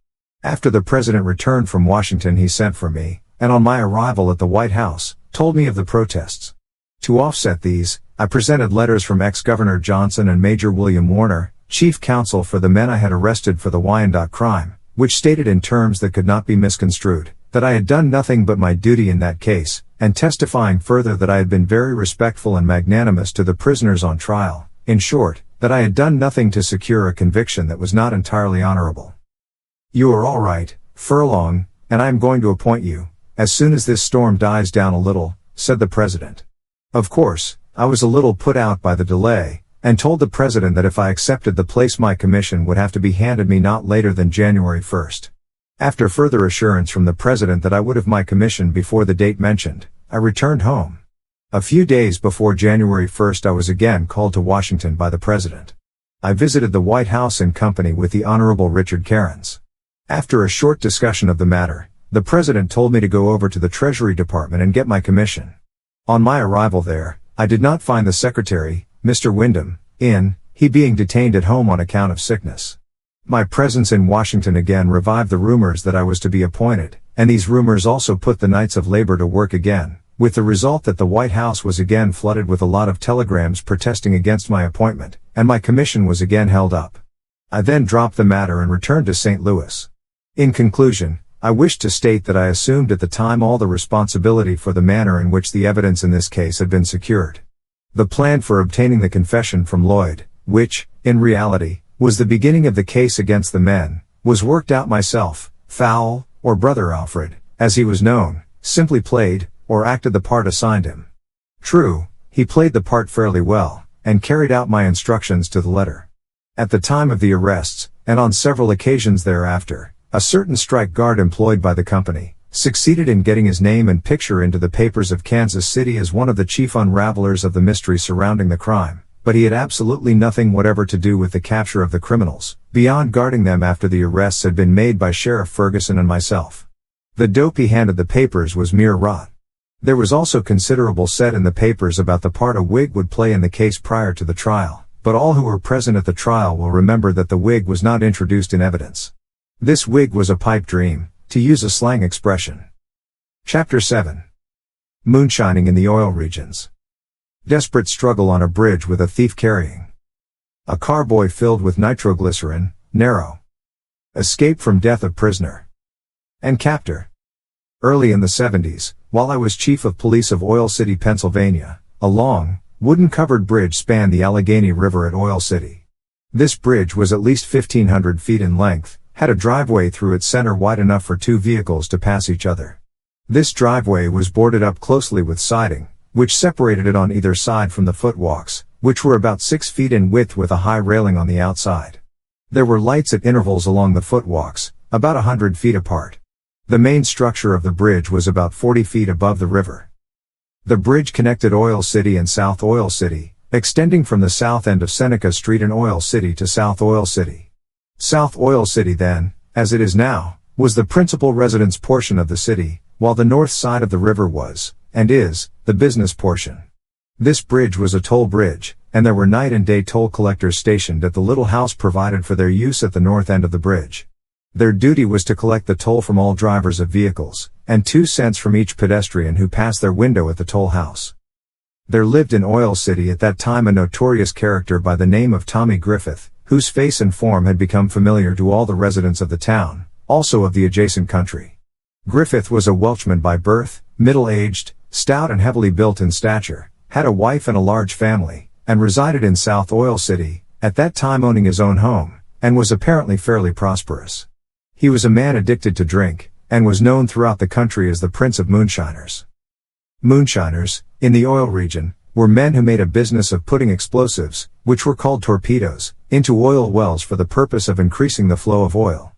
After the president returned from Washington, he sent for me, and on my arrival at the White House, told me of the protests. To offset these, I presented letters from ex-Governor Johnson and Major William Warner, chief counsel for the men I had arrested for the Wyandotte crime, which stated in terms that could not be misconstrued, that I had done nothing but my duty in that case, and testifying further that I had been very respectful and magnanimous to the prisoners on trial, in short, that I had done nothing to secure a conviction that was not entirely honorable. You are all right, Furlong, and I am going to appoint you, as soon as this storm dies down a little, said the president. Of course, I was a little put out by the delay, and told the president that if I accepted the place my commission would have to be handed me not later than January 1st. After further assurance from the president that I would have my commission before the date mentioned, I returned home. A few days before January 1st I was again called to Washington by the president. I visited the White House in company with the Honorable Richard Cairns. After a short discussion of the matter, the president told me to go over to the Treasury Department and get my commission. On my arrival there, I did not find the secretary, Mr. Wyndham, in, he being detained at home on account of sickness. My presence in Washington again revived the rumors that I was to be appointed, and these rumors also put the Knights of Labor to work again, with the result that the White House was again flooded with a lot of telegrams protesting against my appointment, and my commission was again held up. I then dropped the matter and returned to St. Louis. In conclusion, I wish to state that I assumed at the time all the responsibility for the manner in which the evidence in this case had been secured. The plan for obtaining the confession from Lloyd, which, in reality, was the beginning of the case against the men, was worked out myself. Fowl, or Brother Alfred, as he was known, simply played, or acted the part assigned him. True, he played the part fairly well, and carried out my instructions to the letter. At the time of the arrests, and on several occasions thereafter, a certain strike guard employed by the company succeeded in getting his name and picture into the papers of Kansas City as one of the chief unravelers of the mystery surrounding the crime, but he had absolutely nothing whatever to do with the capture of the criminals, beyond guarding them after the arrests had been made by Sheriff Ferguson and myself. The dope he handed the papers was mere rot. There was also considerable said in the papers about the part a wig would play in the case prior to the trial, but all who were present at the trial will remember that the wig was not introduced in evidence. This wig was a pipe dream, to use a slang expression. Chapter 7. Moonshining in the oil regions. Desperate struggle on a bridge with a thief carrying a carboy filled with nitroglycerin, narrow. Escape from death of prisoner and captor. Early in the 70s, while I was chief of police of Oil City, Pennsylvania, a long, wooden-covered bridge spanned the Allegheny River at Oil City. This bridge was at least 1,500 feet in length, had a driveway through its center wide enough for two vehicles to pass each other. This driveway was boarded up closely with siding, which separated it on either side from the footwalks, which were about 6 feet in width with a high railing on the outside. There were lights at intervals along the footwalks, about 100 feet apart. The main structure of the bridge was about 40 feet above the river. The bridge connected Oil City and South Oil City, extending from the south end of Seneca Street in Oil City to South Oil City. South Oil City then, as it is now, was the principal residence portion of the city, while the north side of the river was, and is, the business portion. This bridge was a toll bridge, and there were night and day toll collectors stationed at the little house provided for their use at the north end of the bridge. Their duty was to collect the toll from all drivers of vehicles, and 2 cents from each pedestrian who passed their window at the toll house. There lived in Oil City at that time a notorious character by the name of Tommy Griffith, whose face and form had become familiar to all the residents of the town, also of the adjacent country. Griffith was a Welshman by birth, middle-aged, stout and heavily built in stature, had a wife and a large family, and resided in South Oil City, at that time owning his own home, and was apparently fairly prosperous. He was a man addicted to drink, and was known throughout the country as the Prince of Moonshiners. Moonshiners, in the oil region, were men who made a business of putting explosives, which were called torpedoes, into oil wells for the purpose of increasing the flow of oil.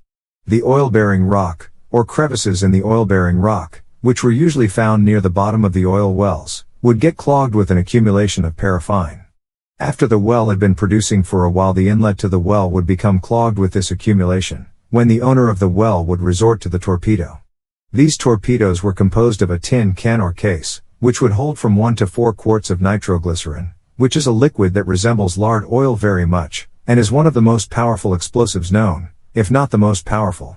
The oil-bearing rock, or crevices in the oil-bearing rock, which were usually found near the bottom of the oil wells, would get clogged with an accumulation of paraffin. After the well had been producing for a while, the inlet to the well would become clogged with this accumulation, when the owner of the well would resort to the torpedo. These torpedoes were composed of a tin can or case, which would hold from 1 to 4 quarts of nitroglycerin, which is a liquid that resembles lard oil very much, and is one of the most powerful explosives known, if not the most powerful.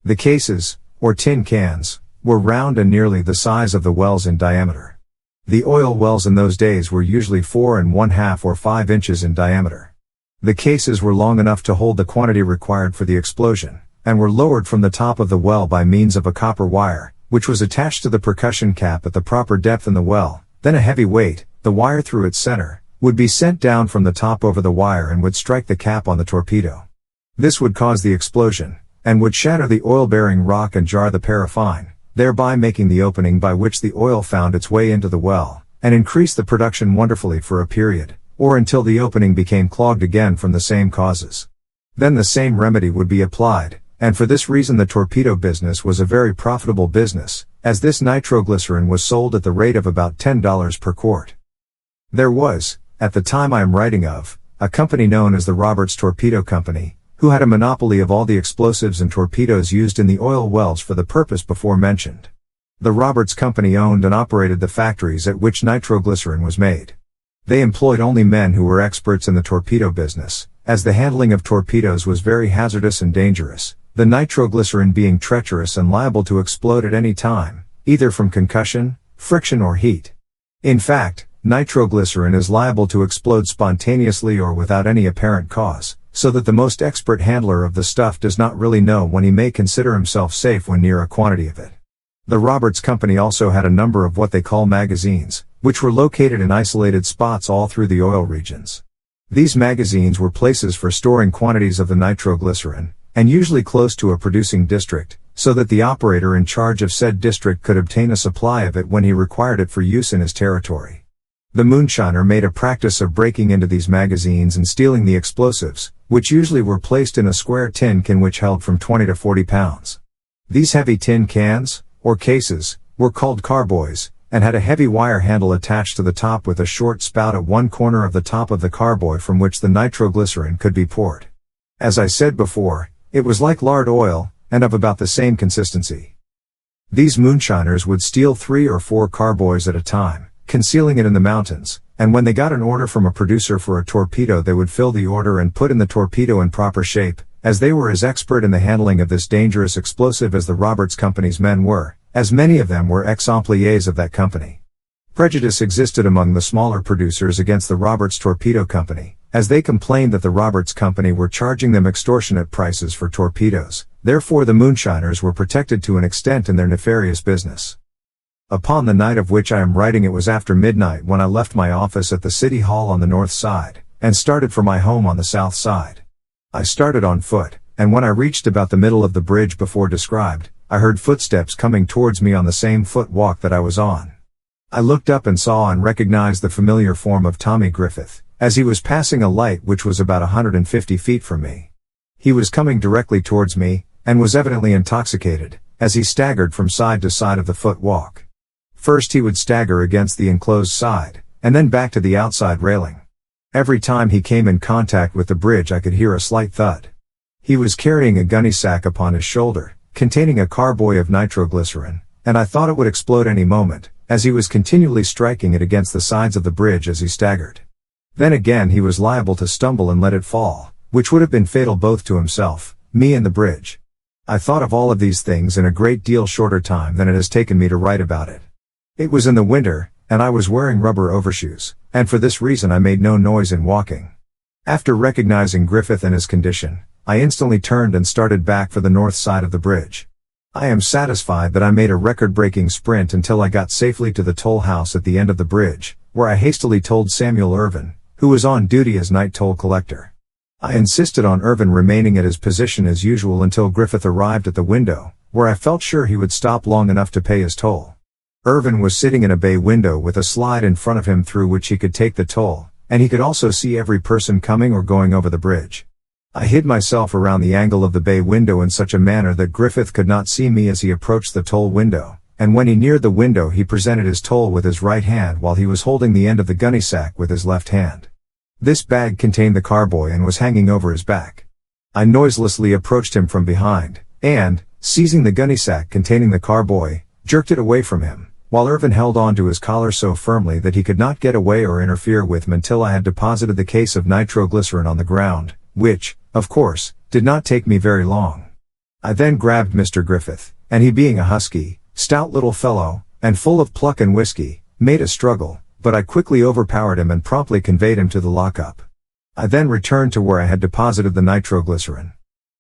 The cases, or tin cans, were round and nearly the size of the wells in diameter. The oil wells in those days were usually 4 1/2 or 5 inches in diameter. The cases were long enough to hold the quantity required for the explosion, and were lowered from the top of the well by means of a copper wire, which was attached to the percussion cap at the proper depth in the well. Then a heavy weight, the wire through its center, would be sent down from the top over the wire and would strike the cap on the torpedo. This would cause the explosion, and would shatter the oil-bearing rock and jar the paraffin, thereby making the opening by which the oil found its way into the well, and increase the production wonderfully for a period, or until the opening became clogged again from the same causes. Then the same remedy would be applied, and for this reason the torpedo business was a very profitable business, as this nitroglycerin was sold at the rate of about $10 per quart. There was, at the time I am writing of, a company known as the Roberts Torpedo Company, who had a monopoly of all the explosives and torpedoes used in the oil wells for the purpose before mentioned. The Roberts Company owned and operated the factories at which nitroglycerin was made. They employed only men who were experts in the torpedo business, as the handling of torpedoes was very hazardous and dangerous, the nitroglycerin being treacherous and liable to explode at any time, either from concussion, friction or heat. In fact, nitroglycerin is liable to explode spontaneously or without any apparent cause, so that the most expert handler of the stuff does not really know when he may consider himself safe when near a quantity of it. The Roberts Company also had a number of what they call magazines, which were located in isolated spots all through the oil regions. These magazines were places for storing quantities of the nitroglycerin, and usually close to a producing district, so that the operator in charge of said district could obtain a supply of it when he required it for use in his territory. The moonshiner made a practice of breaking into these magazines and stealing the explosives, which usually were placed in a square tin can which held from 20 to 40 pounds. These heavy tin cans, or cases, were called carboys, and had a heavy wire handle attached to the top with a short spout at one corner of the top of the carboy from which the nitroglycerin could be poured. As I said before, it was like lard oil, and of about the same consistency. These moonshiners would steal 3 or 4 carboys at a time, concealing it in the mountains, and when they got an order from a producer for a torpedo they would fill the order and put in the torpedo in proper shape, as they were as expert in the handling of this dangerous explosive as the Roberts Company's men were, as many of them were ex-employees of that company. Prejudice existed among the smaller producers against the Roberts Torpedo Company, as they complained that the Roberts Company were charging them extortionate prices for torpedoes, therefore the moonshiners were protected to an extent in their nefarious business. Upon the night of which I am writing it was after midnight when I left my office at the City Hall on the north side, and started for my home on the south side. I started on foot, and when I reached about the middle of the bridge before described, I heard footsteps coming towards me on the same footwalk that I was on. I looked up and saw and recognized the familiar form of Tommy Griffith, as he was passing a light which was about 150 feet from me. He was coming directly towards me, and was evidently intoxicated, as he staggered from side to side of the footwalk. First he would stagger against the enclosed side, and then back to the outside railing. Every time he came in contact with the bridge I could hear a slight thud. He was carrying a gunny sack upon his shoulder, containing a carboy of nitroglycerin, and I thought it would explode any moment, as he was continually striking it against the sides of the bridge as he staggered. Then again he was liable to stumble and let it fall, which would have been fatal both to himself, me and the bridge. I thought of all of these things in a great deal shorter time than it has taken me to write about it. It was in the winter, and I was wearing rubber overshoes, and for this reason I made no noise in walking. After recognizing Griffith and his condition, I instantly turned and started back for the north side of the bridge. I am satisfied that I made a record-breaking sprint until I got safely to the toll house at the end of the bridge, where I hastily told Samuel Irvin, who was on duty as night toll collector. I insisted on Irvin remaining at his position as usual until Griffith arrived at the window, where I felt sure he would stop long enough to pay his toll. Irvin was sitting in a bay window with a slide in front of him through which he could take the toll, and he could also see every person coming or going over the bridge. I hid myself around the angle of the bay window in such a manner that Griffith could not see me as he approached the toll window, and when he neared the window he presented his toll with his right hand while he was holding the end of the gunny sack with his left hand. This bag contained the carboy and was hanging over his back. I noiselessly approached him from behind, and, seizing the gunny sack containing the carboy, jerked it away from him, while Irvin held on to his collar so firmly that he could not get away or interfere with him until I had deposited the case of nitroglycerin on the ground, which, of course, did not take me very long. I then grabbed Mr. Griffith, and he, being a husky, stout little fellow, and full of pluck and whiskey, made a struggle, but I quickly overpowered him and promptly conveyed him to the lockup. I then returned to where I had deposited the nitroglycerin.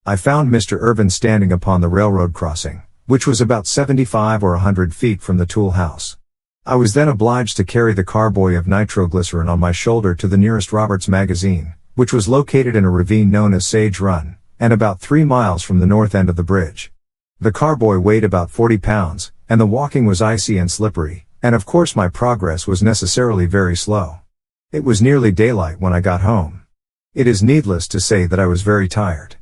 I found Mr. Irvin standing upon the railroad crossing, which was about 75 or 100 feet from the tool house. I was then obliged to carry the carboy of nitroglycerin on my shoulder to the nearest Roberts magazine, which was located in a ravine known as Sage Run, and about 3 miles from the north end of the bridge. The carboy weighed about 40 pounds, and the walking was icy and slippery, and of course my progress was necessarily very slow. It was nearly daylight when I got home. It is needless to say that I was very tired.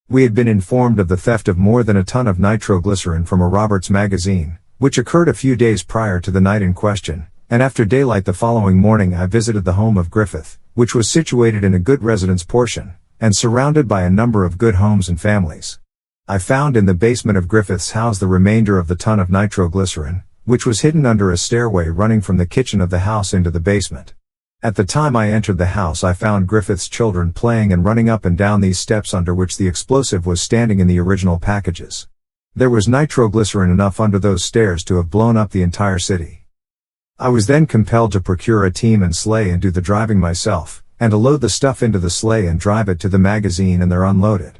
We had been informed of the theft of more than a ton of nitroglycerin from a Roberts magazine, which occurred a few days prior to the night in question, and after daylight the following morning I visited the home of Griffith, which was situated in a good residence portion, and surrounded by a number of good homes and families. I found in the basement of Griffith's house the remainder of the ton of nitroglycerin, which was hidden under a stairway running from the kitchen of the house into the basement. At the time I entered the house I found Griffith's children playing and running up and down these steps under which the explosive was standing in the original packages. There was nitroglycerin enough under those stairs to have blown up the entire city. I was then compelled to procure a team and sleigh and do the driving myself, and to load the stuff into the sleigh and drive it to the magazine and there unload it.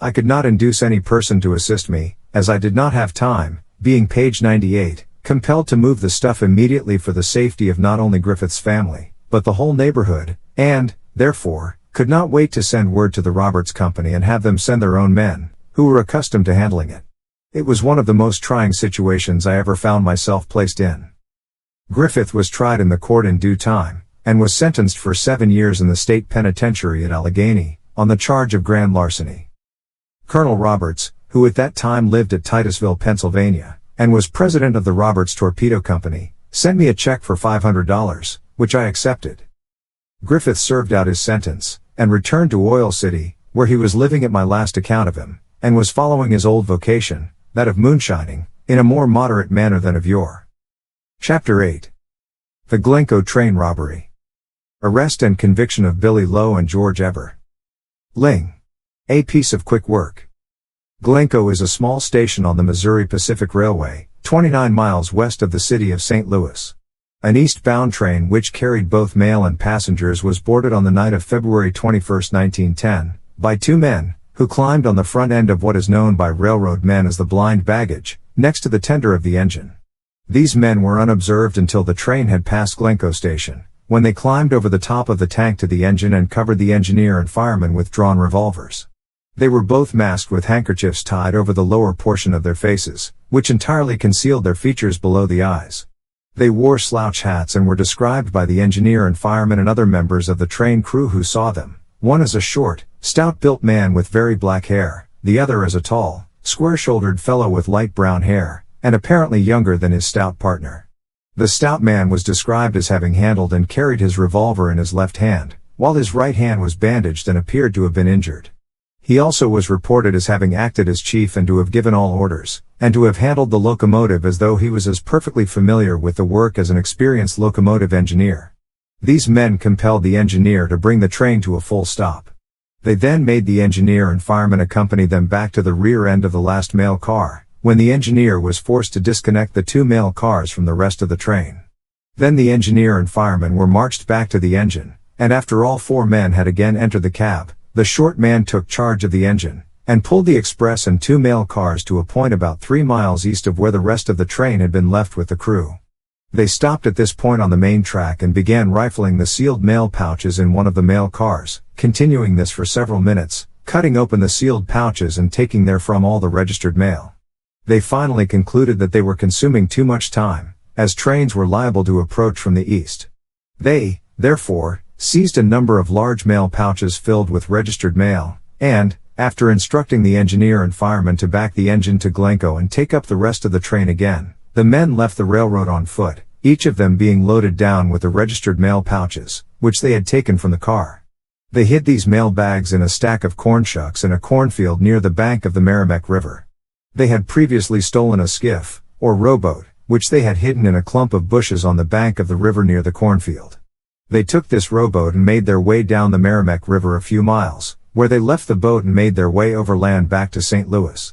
I could not induce any person to assist me, as I did not have time, being page 98, compelled to move the stuff immediately for the safety of not only Griffith's family, but the whole neighborhood, and, therefore, could not wait to send word to the Roberts Company and have them send their own men, who were accustomed to handling it. It was one of the most trying situations I ever found myself placed in. Griffith was tried in the court in due time, and was sentenced for 7 years in the state penitentiary at Allegheny, on the charge of grand larceny. Colonel Roberts, who at that time lived at Titusville, Pennsylvania, and was president of the Roberts Torpedo Company, sent me a check for $500, which I accepted. Griffith served out his sentence, and returned to Oil City, where he was living at my last account of him, and was following his old vocation, that of moonshining, in a more moderate manner than of yore. Chapter 8. The Glencoe Train Robbery. Arrest and conviction of Billy Lowe and George Eber. Ling. A piece of quick work. Glencoe is a small station on the Missouri Pacific Railway, 29 miles west of the city of St. Louis. An eastbound train which carried both mail and passengers was boarded on the night of February 21, 1910, by 2 men, who climbed on the front end of what is known by railroad men as the blind baggage, next to the tender of the engine. These men were unobserved until the train had passed Glencoe Station, when they climbed over the top of the tank to the engine and covered the engineer and fireman with drawn revolvers. They were both masked with handkerchiefs tied over the lower portion of their faces, which entirely concealed their features below the eyes. They wore slouch hats and were described by the engineer and fireman and other members of the train crew who saw them, one as a short, stout-built man with very black hair, the other as a tall, square-shouldered fellow with light brown hair, and apparently younger than his stout partner. The stout man was described as having handled and carried his revolver in his left hand, while his right hand was bandaged and appeared to have been injured. He also was reported as having acted as chief and to have given all orders, and to have handled the locomotive as though he was as perfectly familiar with the work as an experienced locomotive engineer. These men compelled the engineer to bring the train to a full stop. They then made the engineer and fireman accompany them back to the rear end of the last mail car, when the engineer was forced to disconnect the 2 mail cars from the rest of the train. Then the engineer and fireman were marched back to the engine, and after all 4 men had again entered the cab, the short man took charge of the engine, and pulled the express and 2 mail cars to a point about 3 miles east of where the rest of the train had been left with the crew. They stopped at this point on the main track and began rifling the sealed mail pouches in one of the mail cars, continuing this for several minutes, cutting open the sealed pouches and taking therefrom all the registered mail. They finally concluded that they were consuming too much time, as trains were liable to approach from the east. They, therefore, seized a number of large mail pouches filled with registered mail, and, after instructing the engineer and fireman to back the engine to Glencoe and take up the rest of the train again, the men left the railroad on foot, each of them being loaded down with the registered mail pouches, which they had taken from the car. They hid these mail bags in a stack of corn shucks in a cornfield near the bank of the Merrimack River. They had previously stolen a skiff, or rowboat, which they had hidden in a clump of bushes on the bank of the river near the cornfield. They took this rowboat and made their way down the Merrimack River a few miles, where they left the boat and made their way overland back to St. Louis.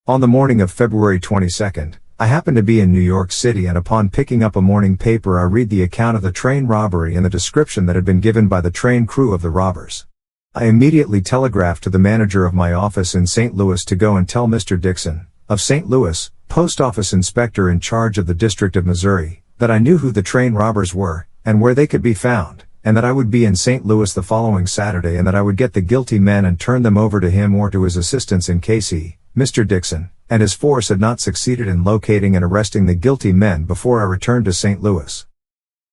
On the morning of February 22nd, I happened to be in New York City, and upon picking up a morning paper I read the account of the train robbery and the description that had been given by the train crew of the robbers. I immediately telegraphed to the manager of my office in St. Louis to go and tell Mr. Dixon, of St. Louis, post office inspector in charge of the District of Missouri, that I knew who the train robbers were, and where they could be found, and that I would be in St. Louis the following Saturday, and that I would get the guilty men and turn them over to him or to his assistants in case he, Mr. Dixon, and his force had not succeeded in locating and arresting the guilty men before I returned to St. Louis.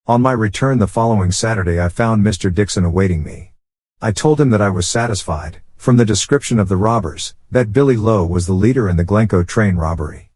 On my return the following Saturday I found Mr. Dixon awaiting me. I told him that I was satisfied, from the description of the robbers, that Billy Lowe was the leader in the Glencoe train robbery.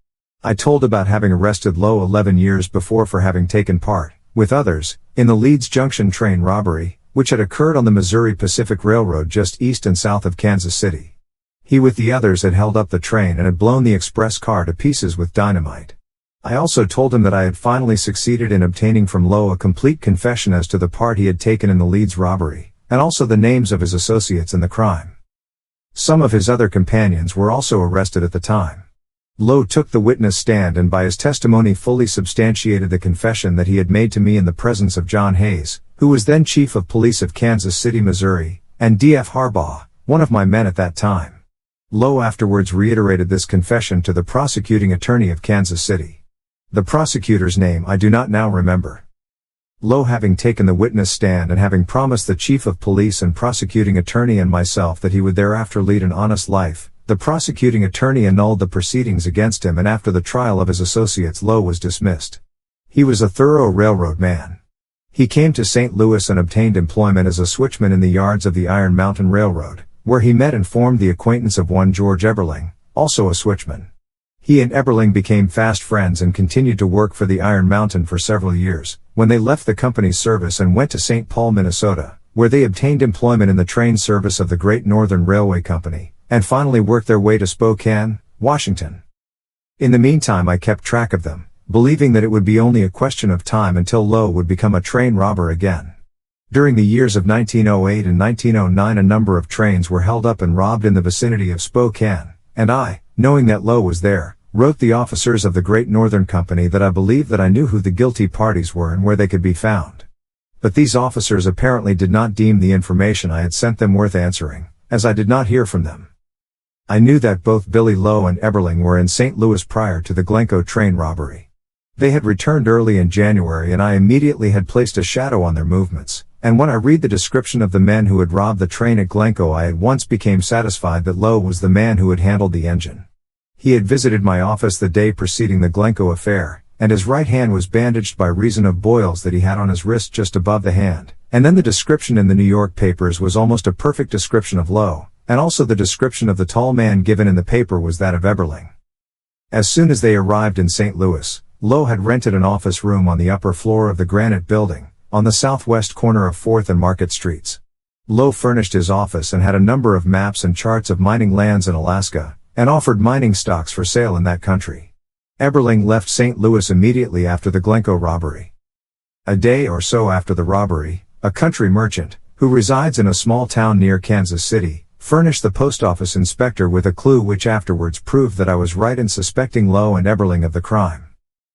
I told about having arrested Lowe 11 years before for having taken part, with others, in the Leeds Junction train robbery, which had occurred on the Missouri Pacific Railroad just east and south of Kansas City. He with the others had held up the train and had blown the express car to pieces with dynamite. I also told him that I had finally succeeded in obtaining from Lowe a complete confession as to the part he had taken in the Leeds robbery, and also the names of his associates in the crime. Some of his other companions were also arrested at the time. Lowe took the witness stand and by his testimony fully substantiated the confession that he had made to me in the presence of John Hayes, who was then Chief of Police of Kansas City, Missouri, and D.F. Harbaugh, one of my men at that time. Lowe afterwards reiterated this confession to the prosecuting attorney of Kansas City. The prosecutor's name I do not now remember. Lowe, having taken the witness stand and having promised the Chief of Police and prosecuting attorney and myself that he would thereafter lead an honest life, the prosecuting attorney annulled the proceedings against him, and after the trial of his associates Lowe was dismissed. He was a thorough railroad man. He came to St. Louis and obtained employment as a switchman in the yards of the Iron Mountain Railroad, where he met and formed the acquaintance of one George Eberling, also a switchman. He and Eberling became fast friends and continued to work for the Iron Mountain for several years, when they left the company's service and went to St. Paul, Minnesota, where they obtained employment in the train service of the Great Northern Railway Company, and finally worked their way to Spokane, Washington. In the meantime I kept track of them, believing that it would be only a question of time until Lowe would become a train robber again. During the years of 1908 and 1909 a number of trains were held up and robbed in the vicinity of Spokane, and I, knowing that Lowe was there, wrote the officers of the Great Northern Company that I believed that I knew who the guilty parties were and where they could be found. But these officers apparently did not deem the information I had sent them worth answering, as I did not hear from them. I knew that both Billy Lowe and Eberling were in St. Louis prior to the Glencoe train robbery. They had returned early in January and I immediately had placed a shadow on their movements, and when I read the description of the men who had robbed the train at Glencoe I at once became satisfied that Lowe was the man who had handled the engine. He had visited my office the day preceding the Glencoe affair, and his right hand was bandaged by reason of boils that he had on his wrist just above the hand, and then the description in the New York papers was almost a perfect description of Lowe, and also the description of the tall man given in the paper was that of Eberling. As soon as they arrived in St. Louis, Lowe had rented an office room on the upper floor of the Granite Building, on the southwest corner of 4th and Market Streets. Lowe furnished his office and had a number of maps and charts of mining lands in Alaska, and offered mining stocks for sale in that country. Eberling left St. Louis immediately after the Glencoe robbery. A day or so after the robbery, a country merchant, who resides in a small town near Kansas City, furnished the post office inspector with a clue which afterwards proved that I was right in suspecting Lowe and Eberling of the crime.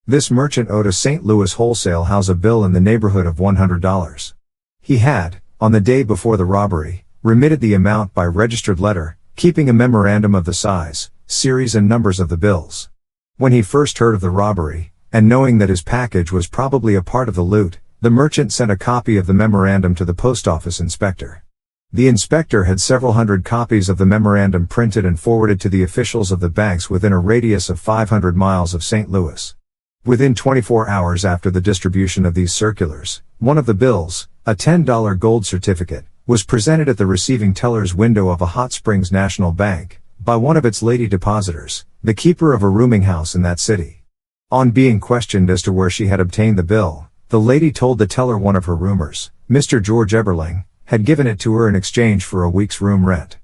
This merchant owed a St. Louis wholesale house a bill in the neighborhood of $100. He had, on the day before the robbery, remitted the amount by registered letter, keeping a memorandum of the size, series and numbers of the bills. When he first heard of the robbery, and knowing that his package was probably a part of the loot, the merchant sent a copy of the memorandum to the post office inspector. The inspector had several hundred copies of the memorandum printed and forwarded to the officials of the banks within a radius of 500 miles of St. Louis. Within 24 hours after the distribution of these circulars, one of the bills, a $10 gold certificate, was presented at the receiving teller's window of a Hot Springs National Bank, by one of its lady depositors, the keeper of a rooming house in that city. On being questioned as to where she had obtained the bill, the lady told the teller one of her roomers, Mr. George Eberling, had given it to her in exchange for a week's room rent.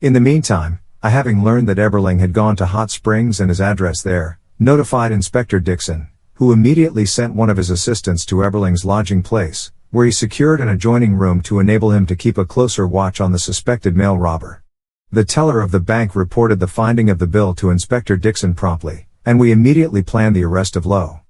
In the meantime, I having learned that Eberling had gone to Hot Springs and his address there, notified Inspector Dixon, who immediately sent one of his assistants to Eberling's lodging place, where he secured an adjoining room to enable him to keep a closer watch on the suspected mail robber. The teller of the bank reported the finding of the bill to Inspector Dixon promptly, and we immediately planned the arrest of Lowe.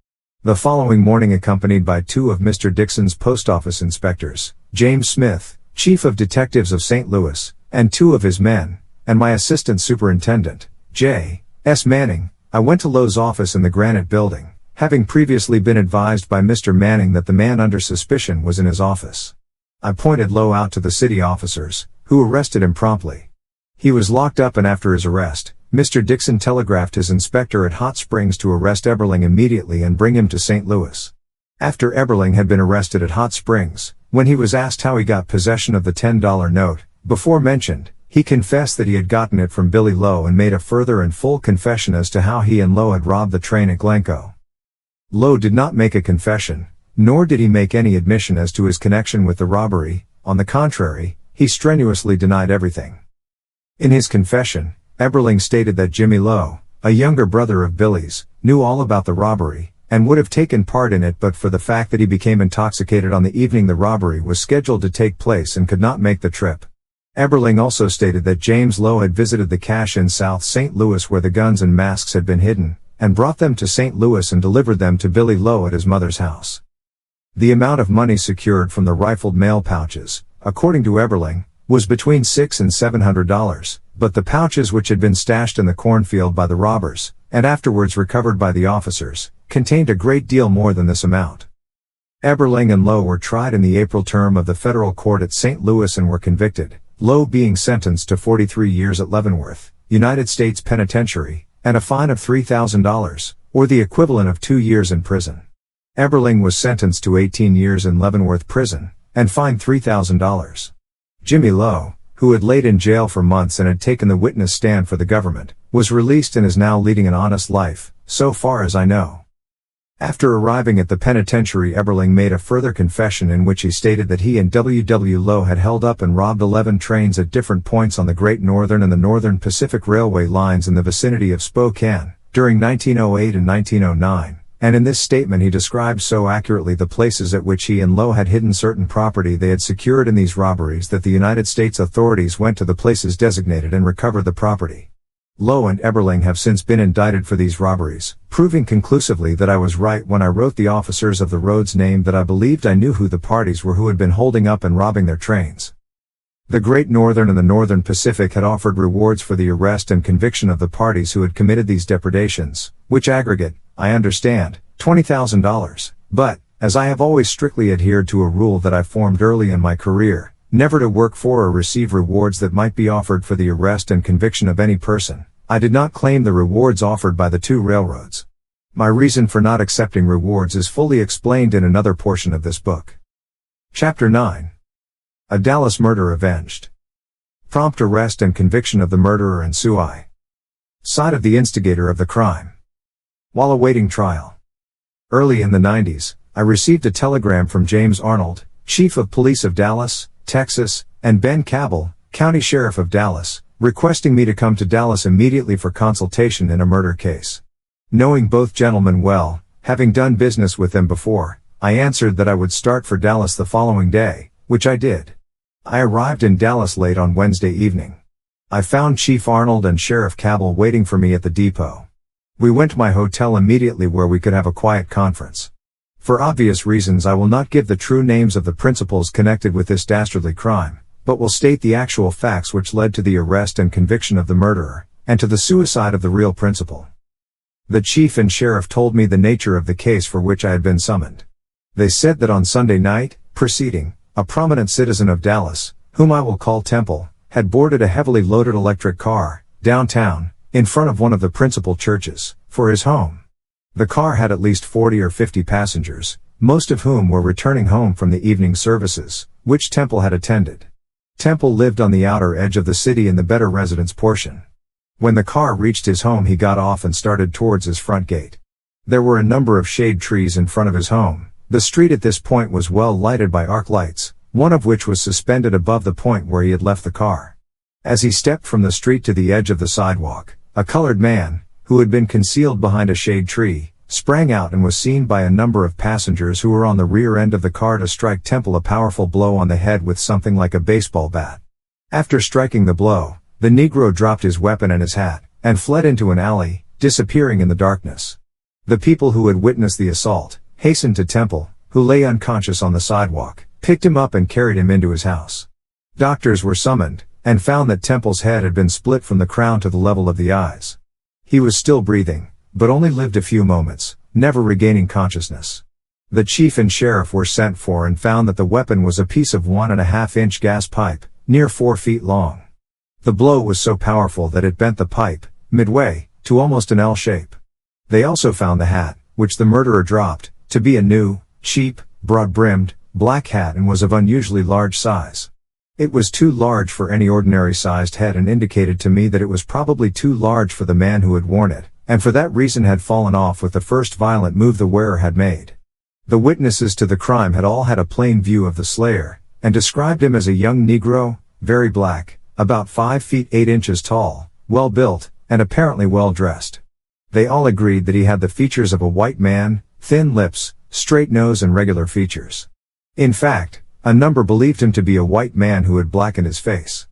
The following morning, accompanied by two of Mr. Dixon's post office inspectors, James Smith, Chief of Detectives of St. Louis, and two of his men, and my assistant superintendent, J. S. Manning, I went to Lowe's office in the Granite Building, having previously been advised by Mr. Manning that the man under suspicion was in his office. I pointed Lowe out to the city officers, who arrested him promptly. He was locked up, and after his arrest, Mr. Dixon telegraphed his inspector at Hot Springs to arrest Eberling immediately and bring him to St. Louis. After Eberling had been arrested at Hot Springs, when he was asked how he got possession of the $10 note, before mentioned, he confessed that he had gotten it from Billy Lowe and made a further and full confession as to how he and Lowe had robbed the train at Glencoe. Lowe did not make a confession, nor did he make any admission as to his connection with the robbery. On the contrary, he strenuously denied everything. In his confession, Eberling stated that Jimmy Lowe, a younger brother of Billy's, knew all about the robbery, and would have taken part in it but for the fact that he became intoxicated on the evening the robbery was scheduled to take place and could not make the trip. Eberling also stated that James Lowe had visited the cache in South St. Louis where the guns and masks had been hidden, and brought them to St. Louis and delivered them to Billy Lowe at his mother's house. The amount of money secured from the rifled mail pouches, according to Eberling, was between $600 and $700, but the pouches which had been stashed in the cornfield by the robbers, and afterwards recovered by the officers, contained a great deal more than this amount. Eberling and Lowe were tried in the April term of the federal court at St. Louis and were convicted, Lowe being sentenced to 43 years at Leavenworth, United States Penitentiary, and a fine of $3,000, or the equivalent of 2 years in prison. Eberling was sentenced to 18 years in Leavenworth prison, and fined $3,000. Jimmy Lowe, who had laid in jail for months and had taken the witness stand for the government, was released and is now leading an honest life, so far as I know. After arriving at the penitentiary, Eberling made a further confession in which he stated that he and W. W. Lowe had held up and robbed 11 trains at different points on the Great Northern and the Northern Pacific Railway lines in the vicinity of Spokane, during 1908 and 1909, and in this statement he described so accurately the places at which he and Lowe had hidden certain property they had secured in these robberies that the United States authorities went to the places designated and recovered the property. Lowe and Eberling have since been indicted for these robberies, proving conclusively that I was right when I wrote the officers of the roads named that I believed I knew who the parties were who had been holding up and robbing their trains. The Great Northern and the Northern Pacific had offered rewards for the arrest and conviction of the parties who had committed these depredations, which aggregate, I understand, $20,000, but, as I have always strictly adhered to a rule that I formed early in my career, never to work for or receive rewards that might be offered for the arrest and conviction of any person, I did not claim the rewards offered by the two railroads. My reason for not accepting rewards is fully explained in another portion of this book. Chapter 9. A Dallas Murder Avenged. Prompt arrest and conviction of the murderer and suicide of the instigator of the crime. While awaiting trial. Early in the 90s, I received a telegram from James Arnold, Chief of Police of Dallas, Texas, and Ben Cabell, County Sheriff of Dallas, requesting me to come to Dallas immediately for consultation in a murder case. Knowing both gentlemen well, having done business with them before, I answered that I would start for Dallas the following day, which I did. I arrived in Dallas late on Wednesday evening. I found Chief Arnold and Sheriff Cabell waiting for me at the depot. We went to my hotel immediately where we could have a quiet conference. For obvious reasons I will not give the true names of the principals connected with this dastardly crime, but will state the actual facts which led to the arrest and conviction of the murderer, and to the suicide of the real principal. The chief and sheriff told me the nature of the case for which I had been summoned. They said that on Sunday night, preceding, a prominent citizen of Dallas, whom I will call Temple, had boarded a heavily loaded electric car, downtown, in front of one of the principal churches, for his home. The car had at least 40 or 50 passengers, most of whom were returning home from the evening services, which Temple had attended. Temple lived on the outer edge of the city in the better residence portion. When the car reached his home he got off and started towards his front gate. There were a number of shade trees in front of his home. The street at this point was well lighted by arc lights, one of which was suspended above the point where he had left the car. As he stepped from the street to the edge of the sidewalk, a colored man, who had been concealed behind a shade tree, sprang out and was seen by a number of passengers who were on the rear end of the car to strike Temple a powerful blow on the head with something like a baseball bat. After striking the blow, the Negro dropped his weapon and his hat, and fled into an alley, disappearing in the darkness. The people who had witnessed the assault hastened to Temple, who lay unconscious on the sidewalk, picked him up and carried him into his house. Doctors were summoned, and found that Temple's head had been split from the crown to the level of the eyes. He was still breathing, but only lived a few moments, never regaining consciousness. The chief and sheriff were sent for and found that the weapon was a piece of 1.5-inch gas pipe, near 4 feet long. The blow was so powerful that it bent the pipe, midway, to almost an L shape. They also found the hat, which the murderer dropped, to be a new, cheap, broad-brimmed, black hat and was of unusually large size. It was too large for any ordinary-sized head and indicated to me that it was probably too large for the man who had worn it, and for that reason had fallen off with the first violent move the wearer had made. The witnesses to the crime had all had a plain view of the slayer, and described him as a young Negro, very black, about 5 feet 8 inches tall, well built, and apparently well dressed. They all agreed that he had the features of a white man, thin lips, straight nose and regular features. In fact, a number believed him to be a white man who had blackened his face.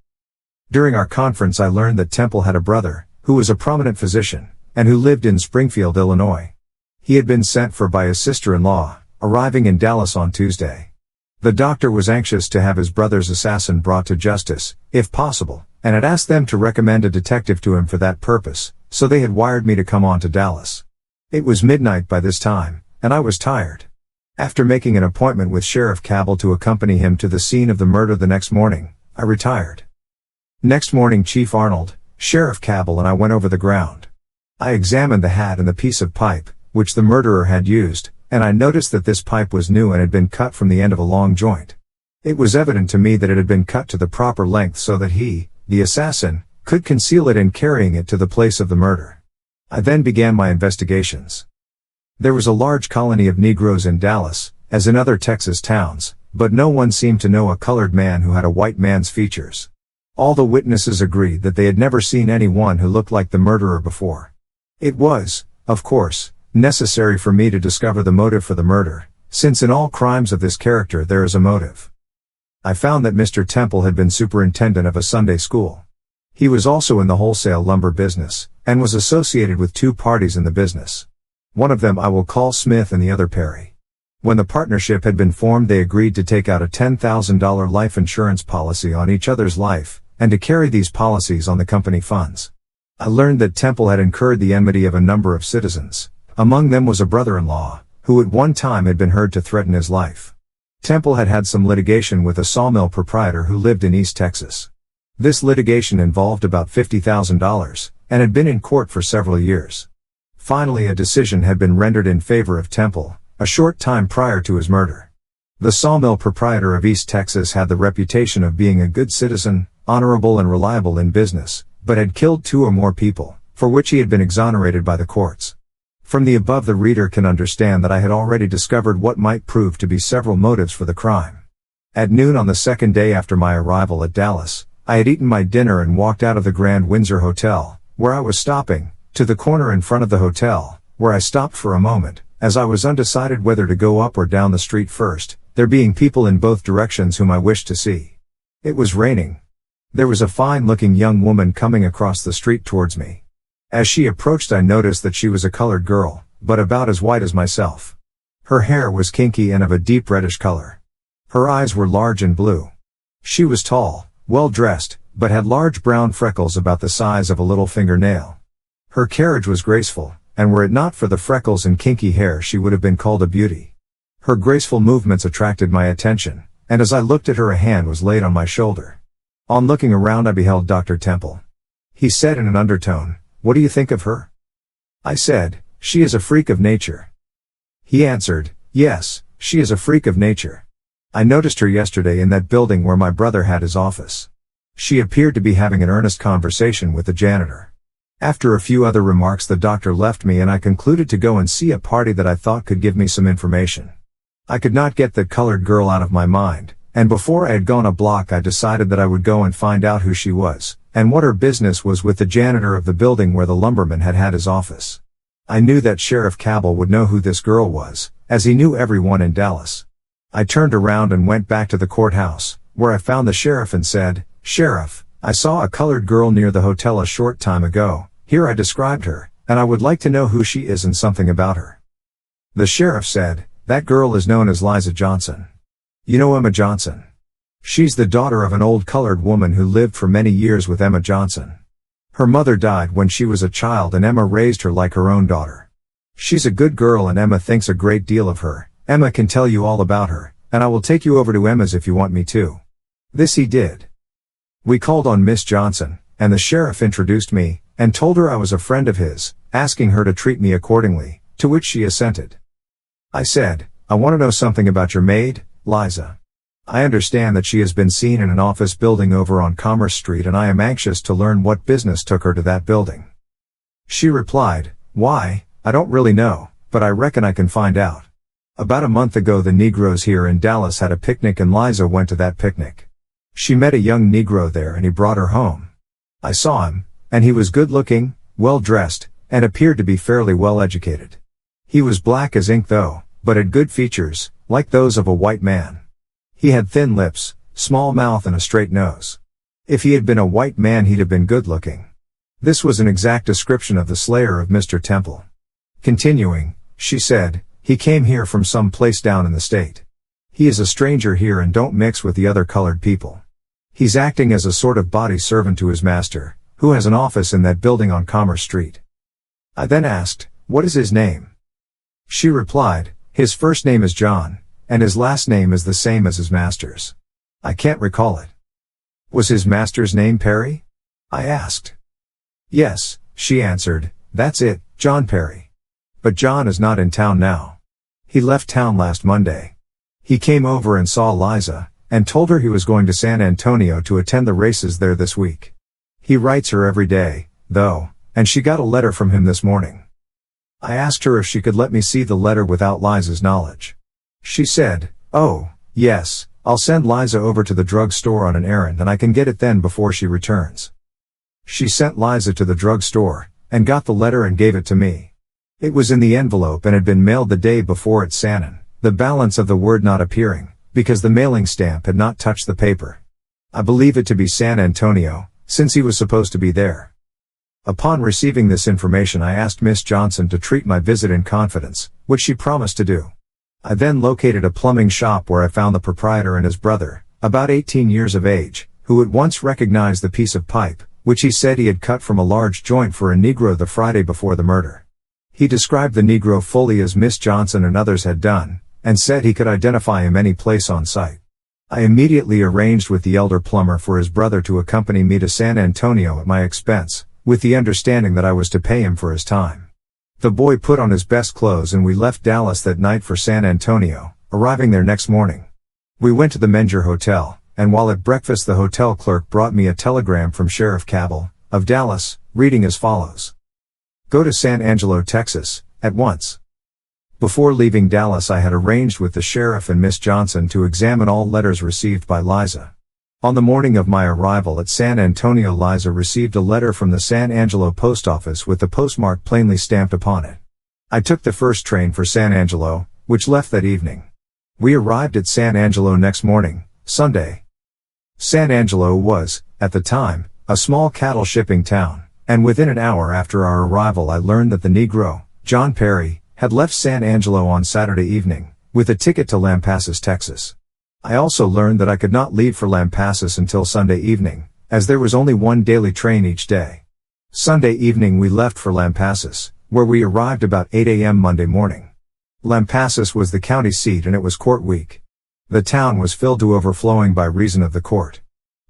During our conference I learned that Temple had a brother, who was a prominent physician, and who lived in Springfield, Illinois. He had been sent for by his sister-in-law, arriving in Dallas on Tuesday. The doctor was anxious to have his brother's assassin brought to justice, if possible, and had asked them to recommend a detective to him for that purpose, so they had wired me to come on to Dallas. It was midnight by this time, and I was tired. After making an appointment with Sheriff Cabell to accompany him to the scene of the murder the next morning, I retired. Next morning Chief Arnold, Sheriff Cabell and I went over the ground. I examined the hat and the piece of pipe, which the murderer had used, and I noticed that this pipe was new and had been cut from the end of a long joint. It was evident to me that it had been cut to the proper length so that he, the assassin, could conceal it in carrying it to the place of the murder. I then began my investigations. There was a large colony of Negroes in Dallas, as in other Texas towns, but no one seemed to know a colored man who had a white man's features. All the witnesses agreed that they had never seen anyone who looked like the murderer before. It was, of course, necessary for me to discover the motive for the murder, since in all crimes of this character there is a motive. I found that Mr. Temple had been superintendent of a Sunday school. He was also in the wholesale lumber business, and was associated with 2 parties in the business. One of them I will call Smith and the other Perry. When the partnership had been formed they agreed to take out a $10,000 life insurance policy on each other's life, and to carry these policies on the company funds. I learned that Temple had incurred the enmity of a number of citizens. Among them was a brother-in-law, who at one time had been heard to threaten his life. Temple had had some litigation with a sawmill proprietor who lived in East Texas. This litigation involved about $50,000, and had been in court for several years. Finally a decision had been rendered in favor of Temple, a short time prior to his murder. The sawmill proprietor of East Texas had the reputation of being a good citizen, honorable and reliable in business, but had killed 2 or more people, for which he had been exonerated by the courts. From the above the reader can understand that I had already discovered what might prove to be several motives for the crime. At noon on the second day after my arrival at Dallas, I had eaten my dinner and walked out of the Grand Windsor Hotel, where I was stopping, to the corner in front of the hotel, where I stopped for a moment, as I was undecided whether to go up or down the street first, there being people in both directions whom I wished to see. It was raining. There was a fine-looking young woman coming across the street towards me. As she approached I noticed that she was a colored girl, but about as white as myself. Her hair was kinky and of a deep reddish color. Her eyes were large and blue. She was tall, well dressed, but had large brown freckles about the size of a little fingernail. Her carriage was graceful, and were it not for the freckles and kinky hair she would have been called a beauty. Her graceful movements attracted my attention, and as I looked at her a hand was laid on my shoulder. On looking around I beheld Dr. Temple. He said in an undertone, "What do you think of her?" I said, "She is a freak of nature." He answered, "Yes, she is a freak of nature. I noticed her yesterday in that building where my brother had his office. She appeared to be having an earnest conversation with the janitor." After a few other remarks the doctor left me and I concluded to go and see a party that I thought could give me some information. I could not get that colored girl out of my mind, and before I had gone a block I decided that I would go and find out who she was, and what her business was with the janitor of the building where the lumberman had had his office. I knew that Sheriff Cabell would know who this girl was, as he knew everyone in Dallas. I turned around and went back to the courthouse, where I found the sheriff and said, "Sheriff, I saw a colored girl near the hotel a short time ago. Here I described her, and I would like to know who she is and something about her." The sheriff said, "That girl is known as Liza Johnson. You know Emma Johnson? She's the daughter of an old colored woman who lived for many years with Emma Johnson. Her mother died when she was a child and Emma raised her like her own daughter. She's a good girl and Emma thinks a great deal of her. Emma can tell you all about her, and I will take you over to Emma's if you want me to." This he did. We called on Miss Johnson, and the sheriff introduced me, and told her I was a friend of his, asking her to treat me accordingly, to which she assented. I said, "I want to know something about your maid, Liza. I understand that she has been seen in an office building over on Commerce Street and I am anxious to learn what business took her to that building." She replied, "Why, I don't really know, but I reckon I can find out. About a month ago the Negroes here in Dallas had a picnic and Liza went to that picnic. She met a young Negro there and he brought her home. I saw him, and he was good looking, well dressed, and appeared to be fairly well educated. He was black as ink though, but had good features, like those of a white man. He had thin lips, small mouth and a straight nose. If he had been a white man he'd have been good looking." This was an exact description of the slayer of Mr. Temple. Continuing, she said, "He came here from some place down in the state. He is a stranger here and don't mix with the other colored people. He's acting as a sort of body servant to his master, who has an office in that building on Commerce Street." I then asked, "What is his name?" She replied, "His first name is John, and his last name is the same as his master's. I can't recall it." "Was his master's name Perry?" I asked. "Yes," she answered, "that's it, John Perry. But John is not in town now. He left town last Monday. He came over and saw Liza, and told her he was going to San Antonio to attend the races there this week. He writes her every day, though, and she got a letter from him this morning. I asked her if she could let me see the letter without Liza's knowledge. She said, 'Oh, yes, I'll send Liza over to the drug store on an errand and I can get it then before she returns.' She sent Liza to the drug store, and got the letter and gave it to me. It was in the envelope and had been mailed the day before at San, the balance of the word not appearing, because the mailing stamp had not touched the paper. I believe it to be San Antonio, since he was supposed to be there. Upon receiving this information I asked Miss Johnson to treat my visit in confidence, which she promised to do. I then located a plumbing shop where I found the proprietor and his brother, about 18 years of age, who at once recognized the piece of pipe, which he said he had cut from a large joint for a Negro the Friday before the murder. He described the Negro fully as Miss Johnson and others had done, and said he could identify him any place on site. I immediately arranged with the elder plumber for his brother to accompany me to San Antonio at my expense, with the understanding that I was to pay him for his time. The boy put on his best clothes and we left Dallas that night for San Antonio, arriving there next morning. We went to the Menger Hotel, and while at breakfast the hotel clerk brought me a telegram from Sheriff Cabell, of Dallas, reading as follows. "Go to San Angelo, Texas, at once." Before leaving Dallas I had arranged with the sheriff and Miss Johnson to examine all letters received by Liza. On the morning of my arrival at San Antonio, Liza received a letter from the San Angelo post office with the postmark plainly stamped upon it. I took the first train for San Angelo, which left that evening. We arrived at San Angelo next morning, Sunday. San Angelo was, at the time, a small cattle shipping town, and within an hour after our arrival I learned that the Negro, John Perry, had left San Angelo on Saturday evening, with a ticket to Lampasas, Texas. I also learned that I could not leave for Lampasas until Sunday evening, as there was only one daily train each day. Sunday evening we left for Lampasas, where we arrived about 8 a.m. Monday morning. Lampasas was the county seat and it was court week. The town was filled to overflowing by reason of the court.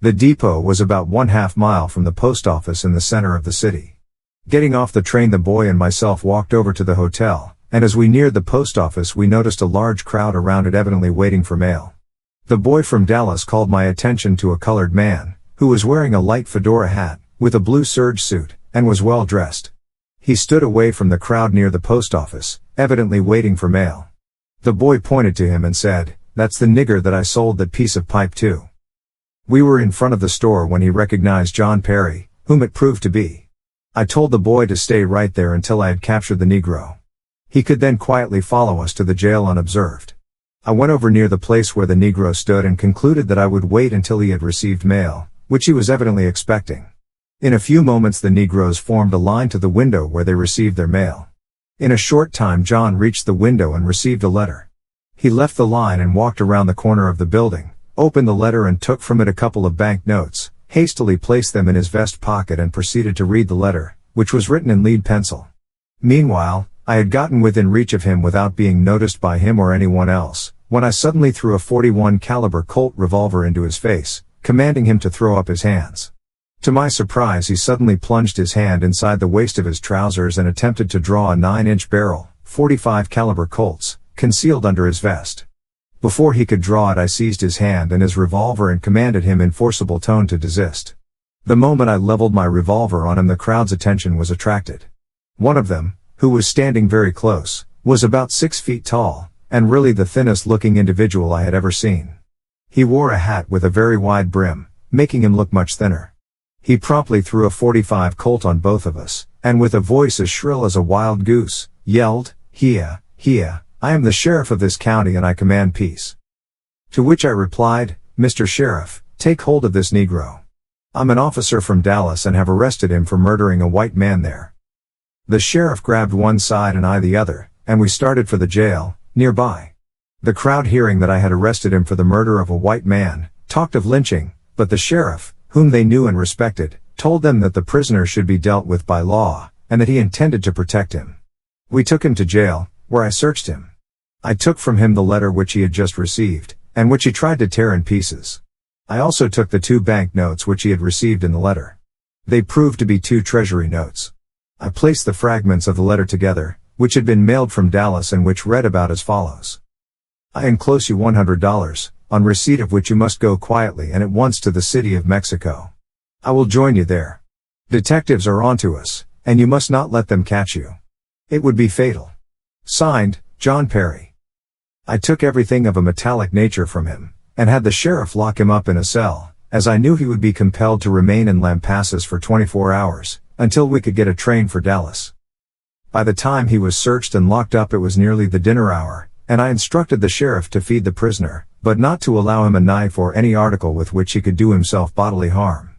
The depot was about 1/2 mile from the post office in the center of the city. Getting off the train the boy and myself walked over to the hotel, and as we neared the post office we noticed a large crowd around it evidently waiting for mail. The boy from Dallas called my attention to a colored man, who was wearing a light fedora hat, with a blue serge suit, and was well dressed. He stood away from the crowd near the post office, evidently waiting for mail. The boy pointed to him and said, "That's the nigger that I sold that piece of pipe to." We were in front of the store when he recognized John Perry, whom it proved to be. I told the boy to stay right there until I had captured the Negro. He could then quietly follow us to the jail unobserved. I went over near the place where the Negro stood and concluded that I would wait until he had received mail, which he was evidently expecting. In a few moments the Negroes formed a line to the window where they received their mail. In a short time John reached the window and received a letter. He left the line and walked around the corner of the building, opened the letter and took from it a couple of bank notes, hastily placed them in his vest pocket and proceeded to read the letter, which was written in lead pencil. Meanwhile, I had gotten within reach of him without being noticed by him or anyone else, when I suddenly threw a .41 caliber Colt revolver into his face, commanding him to throw up his hands. To my surprise he suddenly plunged his hand inside the waist of his trousers and attempted to draw a 9-inch barrel, .45 caliber Colts, concealed under his vest. Before he could draw it I seized his hand and his revolver and commanded him in forcible tone to desist. The moment I leveled my revolver on him the crowd's attention was attracted. One of them, who was standing very close, was about 6 feet tall, and really the thinnest looking individual I had ever seen. He wore a hat with a very wide brim, making him look much thinner. He promptly threw a .45 Colt on both of us, and with a voice as shrill as a wild goose, yelled, "Hia, hia, I am the sheriff of this county and I command peace." To which I replied, "Mr. Sheriff, take hold of this Negro. I'm an officer from Dallas and have arrested him for murdering a white man there." The sheriff grabbed one side and I the other, and we started for the jail, nearby. The crowd, hearing that I had arrested him for the murder of a white man, talked of lynching, but the sheriff, whom they knew and respected, told them that the prisoner should be dealt with by law, and that he intended to protect him. We took him to jail, where I searched him. I took from him the letter which he had just received, and which he tried to tear in pieces. I also took the 2 bank notes which he had received in the letter. They proved to be 2 treasury notes. I placed the fragments of the letter together, which had been mailed from Dallas and which read about as follows. "I enclose you $100, on receipt of which you must go quietly and at once to the city of Mexico. I will join you there. Detectives are onto us, and you must not let them catch you. It would be fatal. Signed, John Perry." I took everything of a metallic nature from him, and had the sheriff lock him up in a cell, as I knew he would be compelled to remain in Lampasas for 24 hours, until we could get a train for Dallas. By the time he was searched and locked up it was nearly the dinner hour, and I instructed the sheriff to feed the prisoner, but not to allow him a knife or any article with which he could do himself bodily harm.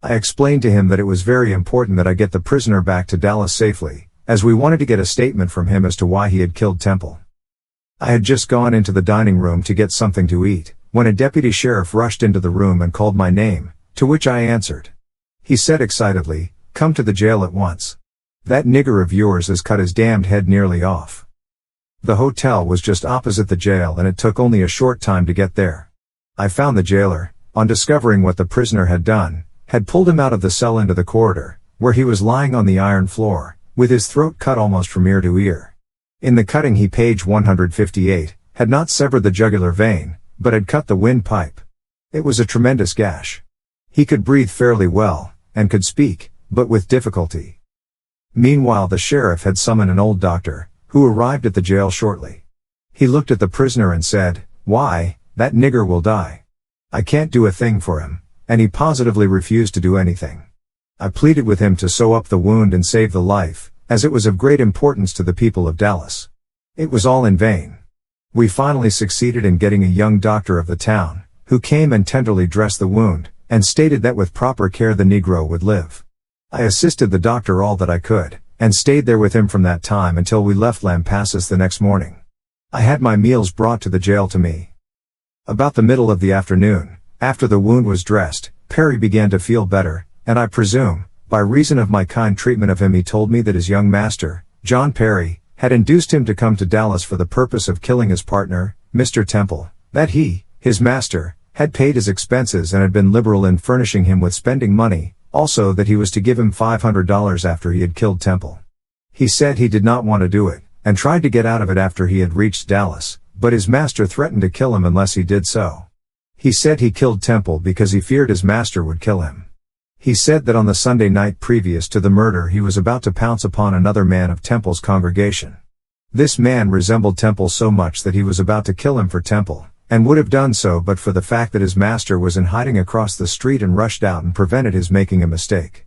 I explained to him that it was very important that I get the prisoner back to Dallas safely, as we wanted to get a statement from him as to why he had killed Temple. I had just gone into the dining room to get something to eat, when a deputy sheriff rushed into the room and called my name, to which I answered. He said excitedly, "Come to the jail at once. That nigger of yours has cut his damned head nearly off." The hotel was just opposite the jail and it took only a short time to get there. I found the jailer, on discovering what the prisoner had done, had pulled him out of the cell into the corridor, where he was lying on the iron floor, with his throat cut almost from ear to ear. In the cutting he, page 158, had not severed the jugular vein, but had cut the windpipe. It was a tremendous gash. He could breathe fairly well, and could speak, but with difficulty. Meanwhile the sheriff had summoned an old doctor, who arrived at the jail shortly. He looked at the prisoner and said, "Why, that nigger will die. I can't do a thing for him," and he positively refused to do anything. I pleaded with him to sew up the wound and save the life, as it was of great importance to the people of Dallas. It was all in vain. We finally succeeded in getting a young doctor of the town, who came and tenderly dressed the wound, and stated that with proper care the Negro would live. I assisted the doctor all that I could, and stayed there with him from that time until we left Lampasas the next morning. I had my meals brought to the jail to me. About the middle of the afternoon, after the wound was dressed, Perry began to feel better, and I presume, by reason of my kind treatment of him, he told me that his young master, John Perry, had induced him to come to Dallas for the purpose of killing his partner, Mr. Temple, that he, his master, had paid his expenses and had been liberal in furnishing him with spending money, also that he was to give him $500 after he had killed Temple. He said he did not want to do it, and tried to get out of it after he had reached Dallas, but his master threatened to kill him unless he did so. He said he killed Temple because he feared his master would kill him. He said that on the Sunday night previous to the murder he was about to pounce upon another man of Temple's congregation. This man resembled Temple so much that he was about to kill him for Temple, and would have done so but for the fact that his master was in hiding across the street and rushed out and prevented his making a mistake.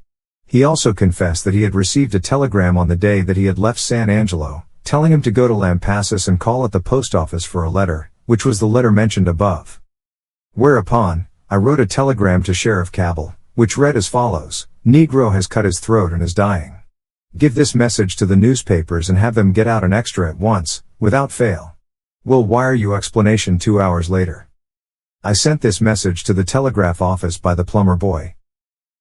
He also confessed that he had received a telegram on the day that he had left San Angelo, telling him to go to Lampasas and call at the post office for a letter, which was the letter mentioned above. Whereupon, I wrote a telegram to Sheriff Cabell, which read as follows: Negro has cut his throat and is dying. Give this message to the newspapers and have them get out an extra at once, without fail. Will wire you explanation 2 hours later. I sent this message to the telegraph office by the plumber boy.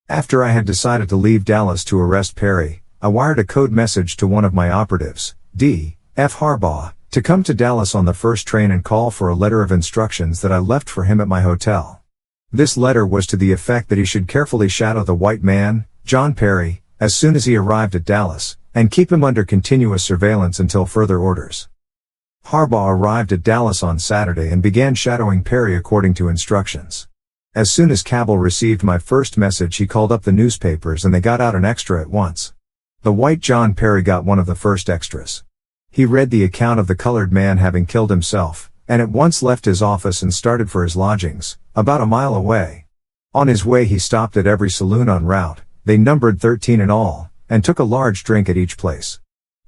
After I had decided to leave Dallas to arrest Perry, I wired a code message to one of my operatives, D. F. Harbaugh, to come to Dallas on the first train and call for a letter of instructions that I left for him at my hotel. This letter was to the effect that he should carefully shadow the white man, John Perry, as soon as he arrived at Dallas, and keep him under continuous surveillance until further orders. Harbaugh arrived at Dallas on Saturday and began shadowing Perry according to instructions. As soon as Cabell received my first message, he called up the newspapers and they got out an extra at once. The white John Perry got one of the first extras. He read the account of the colored man having killed himself, and at once left his office and started for his lodgings, about a mile away. On his way he stopped at every saloon en route, they numbered 13 in all, and took a large drink at each place.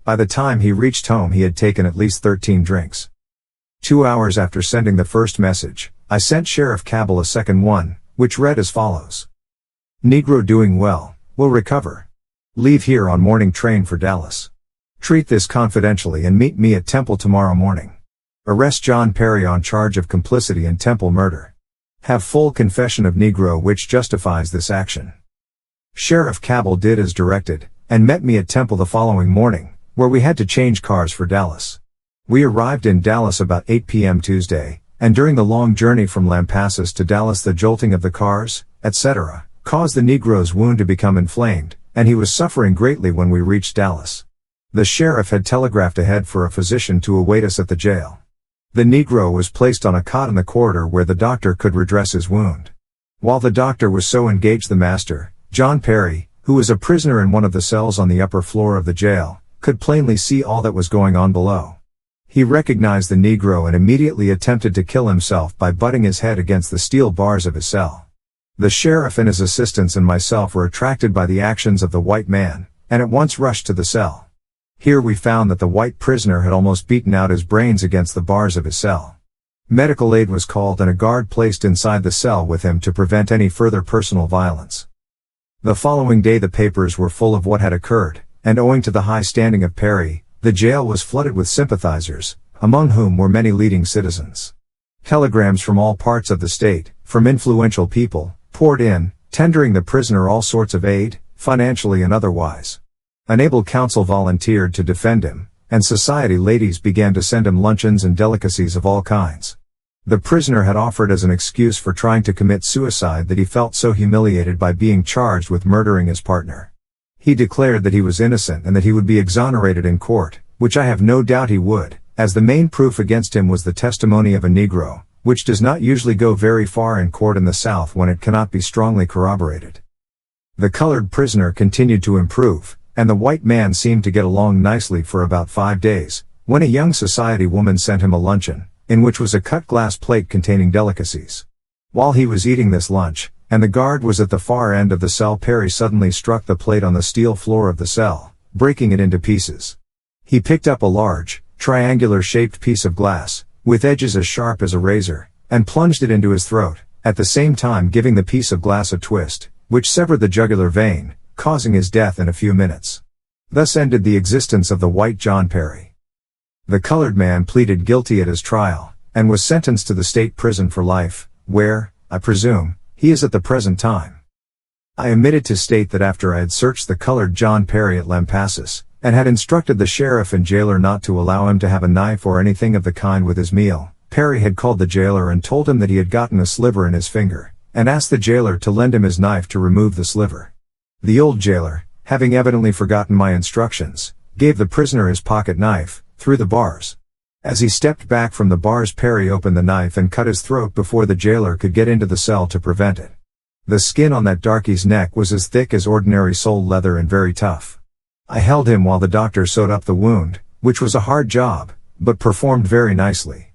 By the time he reached home he had taken at least 13 drinks. 2 hours after sending the first message, I sent Sheriff Cabell a second one, which read as follows: Negro doing well, will recover. Leave here on morning train for Dallas. Treat this confidentially and meet me at Temple tomorrow morning. Arrest John Perry on charge of complicity in Temple murder. Have full confession of Negro which justifies this action. Sheriff Cabell did as directed, and met me at Temple the following morning, where we had to change cars for Dallas. We arrived in Dallas about 8 p.m. Tuesday, and during the long journey from Lampasas to Dallas the jolting of the cars, etc., caused the Negro's wound to become inflamed, and he was suffering greatly when we reached Dallas. The sheriff had telegraphed ahead for a physician to await us at the jail. The Negro was placed on a cot in the corridor where the doctor could redress his wound. While the doctor was so engaged, the master, John Perry, who was a prisoner in one of the cells on the upper floor of the jail, could plainly see all that was going on below. He recognized the Negro and immediately attempted to kill himself by butting his head against the steel bars of his cell. The sheriff and his assistants and myself were attracted by the actions of the white man, and at once rushed to the cell. Here we found that the white prisoner had almost beaten out his brains against the bars of his cell. Medical aid was called and a guard placed inside the cell with him to prevent any further personal violence. The following day the papers were full of what had occurred, and owing to the high standing of Perry, the jail was flooded with sympathizers, among whom were many leading citizens. Telegrams from all parts of the state, from influential people, poured in, tendering the prisoner all sorts of aid, financially and otherwise. An able counsel volunteered to defend him, and society ladies began to send him luncheons and delicacies of all kinds. The prisoner had offered as an excuse for trying to commit suicide that he felt so humiliated by being charged with murdering his partner. He declared that he was innocent and that he would be exonerated in court, which I have no doubt he would, as the main proof against him was the testimony of a Negro, which does not usually go very far in court in the South when it cannot be strongly corroborated. The colored prisoner continued to improve, and the white man seemed to get along nicely for about 5 days, when a young society woman sent him a luncheon, in which was a cut glass plate containing delicacies. While he was eating this lunch, and the guard was at the far end of the cell, Perry suddenly struck the plate on the steel floor of the cell, breaking it into pieces. He picked up a large, triangular-shaped piece of glass, with edges as sharp as a razor, and plunged it into his throat, at the same time giving the piece of glass a twist, which severed the jugular vein, causing his death in a few minutes. Thus ended the existence of the white John Perry. The colored man pleaded guilty at his trial, and was sentenced to the state prison for life, where, I presume, he is at the present time. I omitted to state that after I had searched the colored John Perry at Lampasas, and had instructed the sheriff and jailer not to allow him to have a knife or anything of the kind with his meal, Perry had called the jailer and told him that he had gotten a sliver in his finger, and asked the jailer to lend him his knife to remove the sliver. The old jailer, having evidently forgotten my instructions, gave the prisoner his pocket knife, through the bars. As he stepped back from the bars, Perry opened the knife and cut his throat before the jailer could get into the cell to prevent it. The skin on that darkey's neck was as thick as ordinary sole leather and very tough. I held him while the doctor sewed up the wound, which was a hard job, but performed very nicely.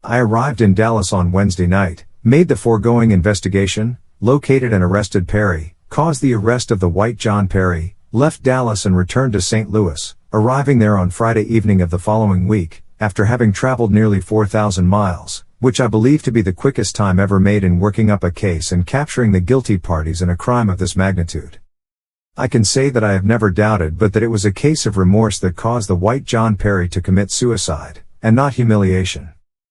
I arrived in Dallas on Wednesday night, made the foregoing investigation, located and arrested Perry, caused the arrest of the white John Perry, left Dallas and returned to St. Louis, arriving there on Friday evening of the following week, after having traveled nearly 4,000 miles, which I believe to be the quickest time ever made in working up a case and capturing the guilty parties in a crime of this magnitude. I can say that I have never doubted but that it was a case of remorse that caused the white John Perry to commit suicide, and not humiliation.